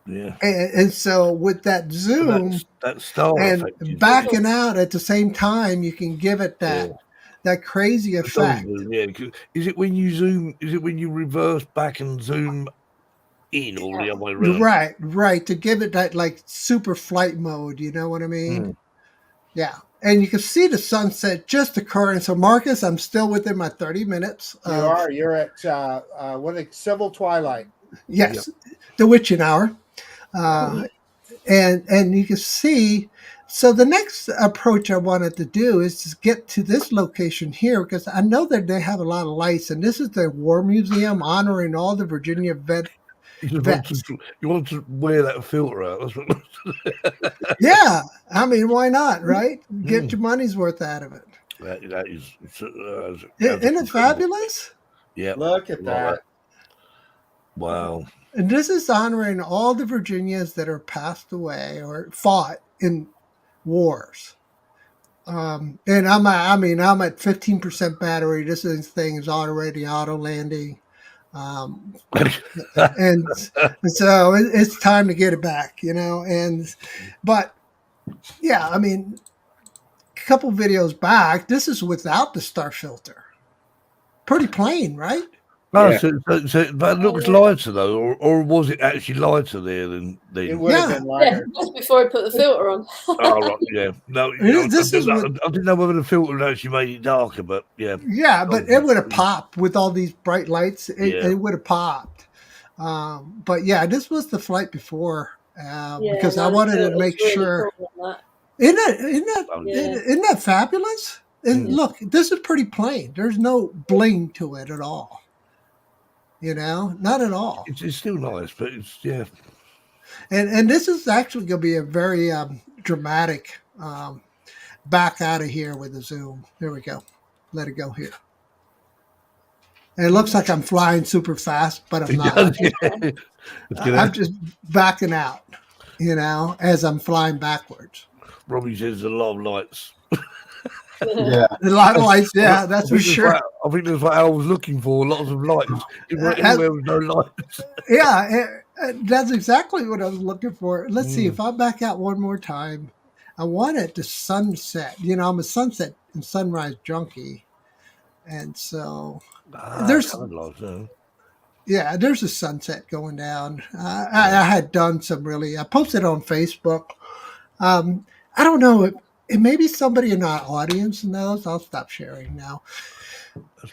Yeah. And so with that zoom that star and effect backing out at the same time, you can give it that crazy effect. Yeah. Is it when you zoom? Is it when you reverse back and zoom in, or the other way around? Right. To give it that like super flight mode. You know what I mean? Mm. Yeah. And you can see the sunset just occurring. So Marcus, I'm still within my 30 minutes. You're at civil twilight. Yes, the witching hour. And you can see, so the next approach I wanted to do is to get to this location here, because I know that they have a lot of lights, and this is the War Museum honoring all the Virginia vets. You want to wear that filter out. That's what Yeah, I mean, why not, right? Get your money's worth out of it. That is Isn't it fabulous? Yeah. Look at that. Wow. And this is honoring all the Virginians that are passed away or fought in wars. And I'm at 15% battery. This thing is already auto landing. And so it's time to get it back, but yeah, I mean, a couple videos back, this is without the star filter. Pretty plain, right? No, so that looks lighter though, or was it actually lighter there than? It would have been lighter. Yeah, just before I put the filter on. Oh right, yeah. No, I didn't know whether the filter actually made it darker, but yeah. Yeah, but it would have popped with all these bright lights. It would have popped. But yeah, this was the flight before because I wanted to make sure. Cool. Isn't that fabulous? And look, this is pretty plain. There's no bling to it at all. Not at all. It's still nice, but it's And this is actually going to be a very dramatic back out of here with the zoom. There we go. Let it go here. And it looks like I'm flying super fast, but I'm not. I'm just backing out, as I'm flying backwards. Robbie says a lot of lights. Yeah, a lot of lights. Yeah, that's for sure. I think that's what I was looking for. Lots of lights. Anywhere with no lights. Yeah, that's exactly what I was looking for. Let's see if I back out one more time. I want it to sunset. I'm a sunset and sunrise junkie, and so there's a sunset going down. I had done some I posted on Facebook. I don't know. Maybe somebody in our audience knows. I'll stop sharing now.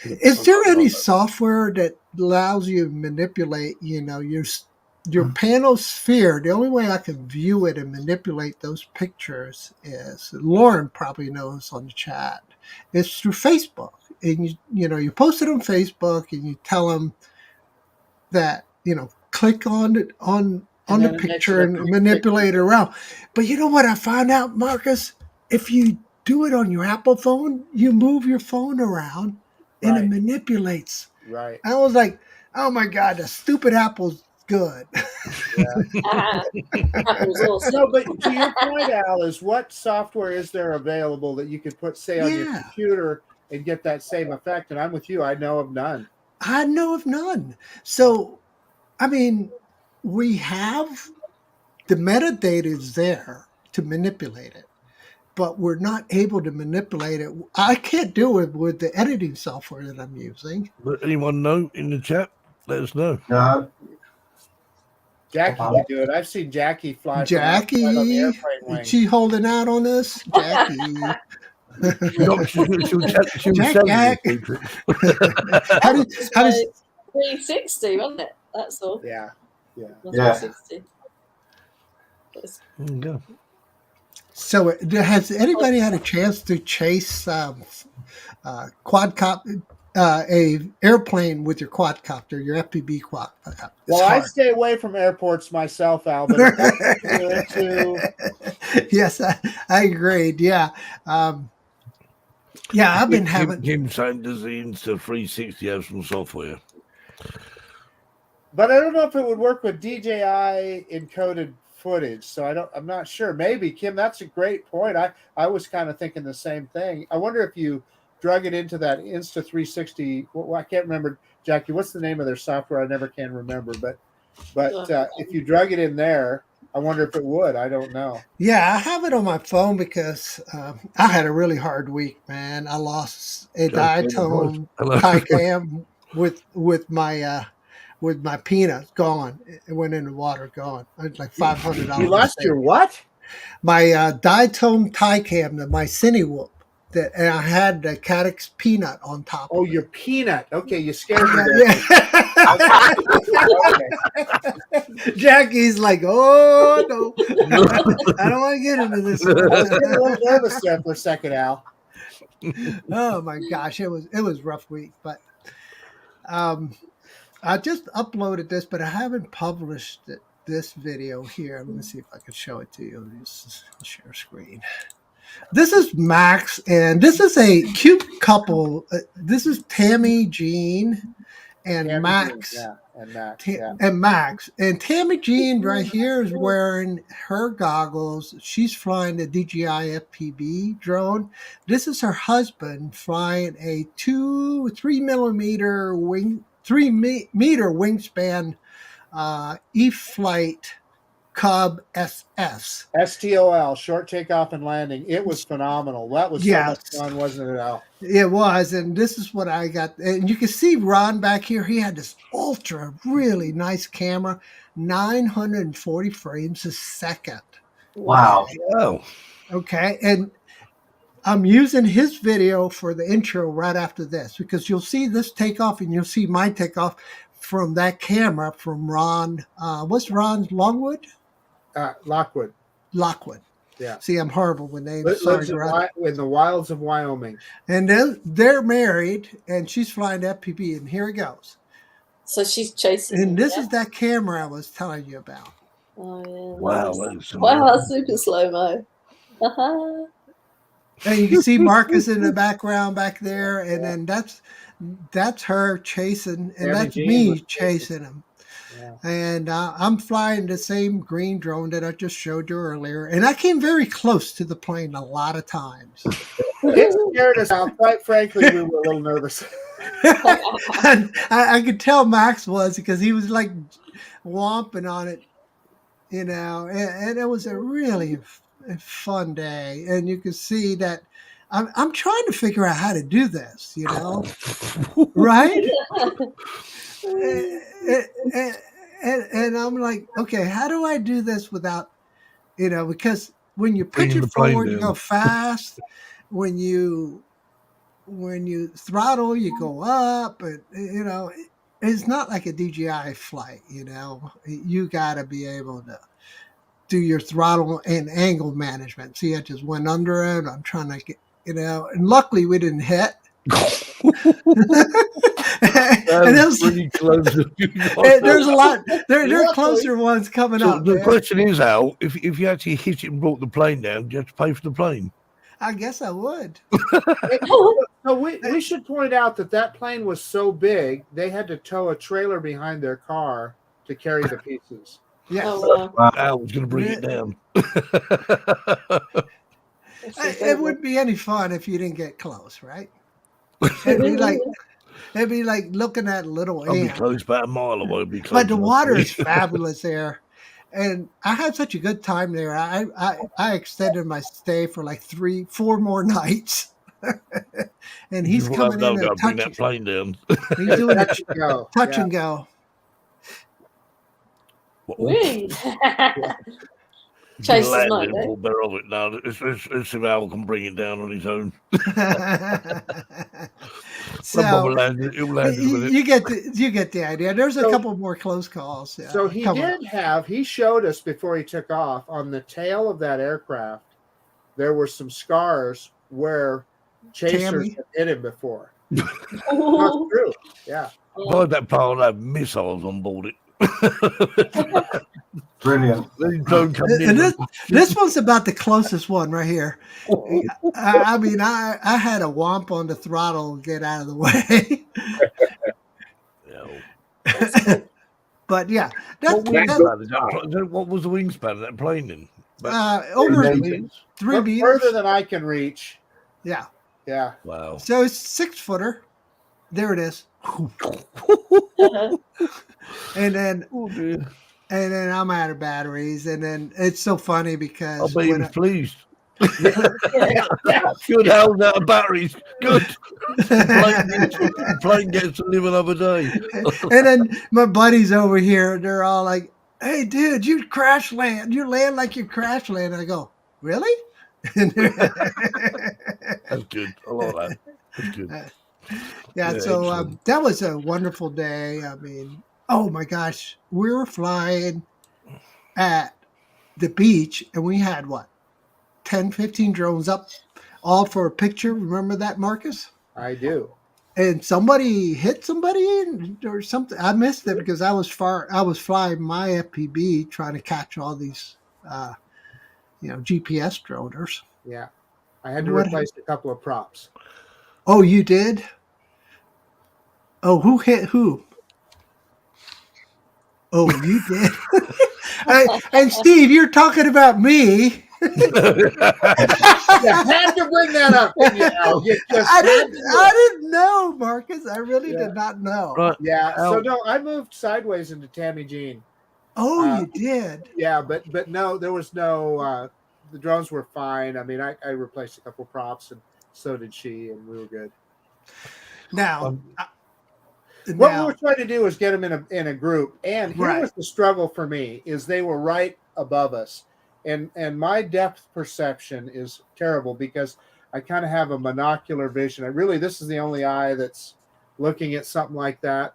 Is there any software that allows you to manipulate, your panel sphere? The only way I can view it and manipulate those pictures is, Lauren probably knows on the chat, it's through Facebook. And you post it on Facebook and you tell them that, click on it on the picture and manipulate it around. But you know what I found out, Marcus? If you do it on your Apple phone, you move your phone around and it manipulates. Right. I was like, oh my God, the stupid Apple's good. Apple's awesome. No, but to your point, Al, is what software is there available that you could put, say, on your computer and get that same effect? And I'm with you. I know of none. So, I mean, we have the metadata is there to manipulate it. but we're not able to manipulate it. I can't do it with the editing software that I'm using. Let anyone know in the chat? Let us know. No. Jackie can do it. I've seen Jackie fly from Jackie, outside on the airplane wing. is she holding out on us? Jackie. She'll Jack. How does 360, wasn't it? That's all. Yeah. Yeah. 360. Yeah. So, has anybody had a chance to chase a airplane with your quadcopter, your FPV quadcopter? Well, I stay away from airports myself, Alvin. If that's what you're into. Yes, I agreed. Yeah. Yeah, I've been having. Kim saying, does the Insta360 have some software? But I don't know if it would work with DJI encoded footage. So I'm not sure. Maybe, Kim, that's a great point. I was kind of thinking the same thing. I wonder if you drug it into that Insta360. Well, I can't remember, Jackie, what's the name of their software? I never can remember. But if you drug it in there, I wonder if it would. I don't know. Yeah, I have it on my phone because I had a really hard week, man. I lost a diatone Tycam with my peanuts gone. It went in the water, gone. It was like $500. You lost your what? My diatone Tycam, my Cinewhoop. And I had the Cadix peanut on top. Oh, your peanut. Okay, you scared me. Okay. Jackie's like, oh no, I don't want to get into this. I was a little nervous there for a second, Al. Oh my gosh, it was a rough week, but I just uploaded this, but I haven't published this video here. Let me see if I can show it to you. Let me just share screen. This is Max, and this is a cute couple. This is Tammy Jean and Max. Jean, and Max. And Tammy Jean right here is wearing her goggles. She's flying the DJI FPV drone. This is her husband flying a 3 meter wingspan E-Flight Cub SS. STOL, short takeoff and landing. It was phenomenal. That was so much fun, wasn't it, Al? It was, and this is what I got. And you can see Ron back here. He had this ultra, really nice camera, 940 frames a second. Wow. Oh. Okay, and I'm using his video for the intro right after this because you'll see this takeoff and you'll see my takeoff from that camera from Ron. What's Ron's Longwood? Lockwood. Yeah. See, I'm horrible with names. Lives in the wilds of Wyoming. And they're married, and she's flying FPV, and here it goes. So she's chasing. And this is that camera I was telling you about. Oh yeah. Wow. Nice. Wow, super slow-mo. And you can see Marcus in the background back there, and then that's her chasing, and that's me chasing him. Yeah. And I'm flying the same green drone that I just showed you earlier, and I came very close to the plane a lot of times. It scared us out. Quite frankly, we were a little nervous. And I could tell Max was because he was like whomping on it, and it was a really fun day. And you could see that I'm trying to figure out how to do this, right? And I'm like, okay, how do I do this without, because when you pitch it forward, you go fast. When you throttle, you go up, and it's not like a DJI flight. You got to be able to do your throttle and angle management. See, I just went under it. I'm trying to get, and luckily we didn't hit. And that was pretty close. There's a lot. There are closer ones coming up. The question is, Al, if you actually hit it and brought the plane down, do you have to pay for the plane? I guess I would. So we should point out that plane was so big they had to tow a trailer behind their car to carry the pieces. Yeah, Al was going to bring it down. It wouldn't be any fun if you didn't get close, right? It'd be like looking at little ant. I'll be close, about a mile away. But the water is fabulous there. and I had such a good time there. I extended my stay for like 3-4 more nights. And he's coming in and bring that plane down. He's doing Touch and go. touch Yeah. and go. Really? Chase his night, eh? We'll bear of it now. Let's see how we can bring it down on his own. So He'll land you get the idea. There's a couple more close calls. Yeah, So he showed us before he took off on the tail of that aircraft, there were some scars where chasers had hit him before. That's true. Yeah. Why that pilot had missiles on board it? Brilliant. And this one's about the closest one right here. I mean, I had a whomp on the throttle, get out of the way. But yeah, what was the wingspan of that plane then? Over 3 meters. Further than I can reach. Yeah. Yeah. Wow. So it's 6-footer. There it is. And then I'm out of batteries, and then it's so funny because I'll be pleased. Good, hell's out of batteries. Good. The plane gets to live another day. And then my buddies over here, they're all like, "Hey, dude, you crash land. You land like you crash land." I go, "Really?" That's good. I like that. That's good. Yeah, so that was a wonderful day. I mean, oh my gosh, we were flying at the beach, and we had 10, 15 drones up, all for a picture. Remember that, Marcus? I do. And somebody hit somebody or something. I missed it because I was flying my FPV trying to catch all these, GPS droners. Yeah, I had to replace a couple of props. Oh, you did? Oh, who hit who? Oh, you did. And Steve, you're talking about me. You had to bring that up. I didn't know, Marcus. I really did not know. Right. Yeah. So no, I moved sideways into Tammy Jean. Oh, you did. Yeah, but no, there was no. The drones were fine. I mean, I replaced a couple props, and so did she, and we were good. Now, what we were trying to do was get them in a group, and here was the struggle for me: is they were right above us, and my depth perception is terrible because I kind of have a monocular vision. This is the only eye that's looking at something like that.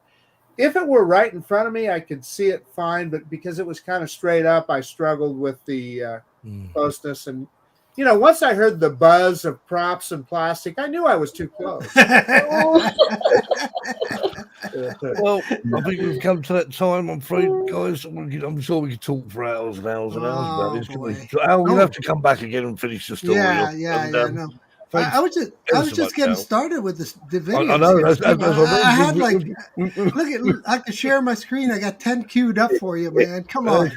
If it were right in front of me, I could see it fine, but because it was kind of straight up, I struggled with the closeness. And once I heard the buzz of props and plastic, I knew I was too close. Well, I think we've come to that time. I'm afraid, guys. I'm sure we could talk for hours and hours and hours about this. So, Al, we'll have to come back again and finish the story. Yeah. No. I was just getting started with the video. I know. I had look, I can share my screen. I got 10 queued up for you, man. Come on,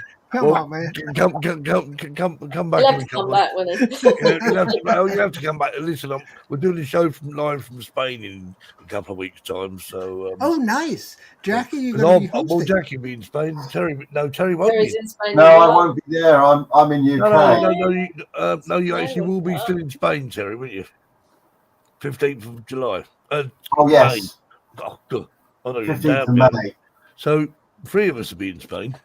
man. Come back. You'll have to come back, won't you? You have to come back. Listen, we're doing a show live from Spain in a couple of weeks' time. So. Oh, nice, Jackie. You're going to be hosting. Well, Jackie will be in Spain. Terry won't be. In Spain. No, I won't be there. I'm in UK. No, you actually will be still in Spain, Terry, won't you? 15th of July. Oh yes. May. Oh, good. I know 15th of May. So 3 of us will be in Spain.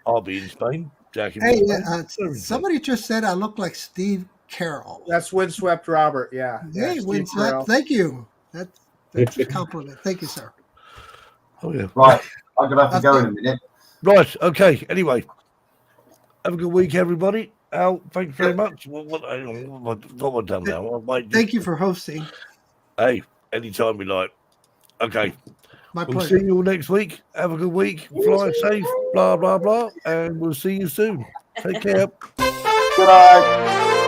I'll be in Spain. Jackie. Hey, somebody just said I look like Steve Carroll. That's Windswept Robert. Yeah. Hey, Windswept. Thank you. That's a compliment. Thank you, sir. Oh yeah. Right. I'm gonna have to go in a minute. Right. Okay. Anyway, have a good week, everybody. Al, thanks very much. What have I done now? Thank you for hosting. Hey, anytime we like. Okay. My we'll pleasure. see you all next week. Have a good week. Fly safe, blah, blah, blah. And we'll see you soon. Take care. Good night.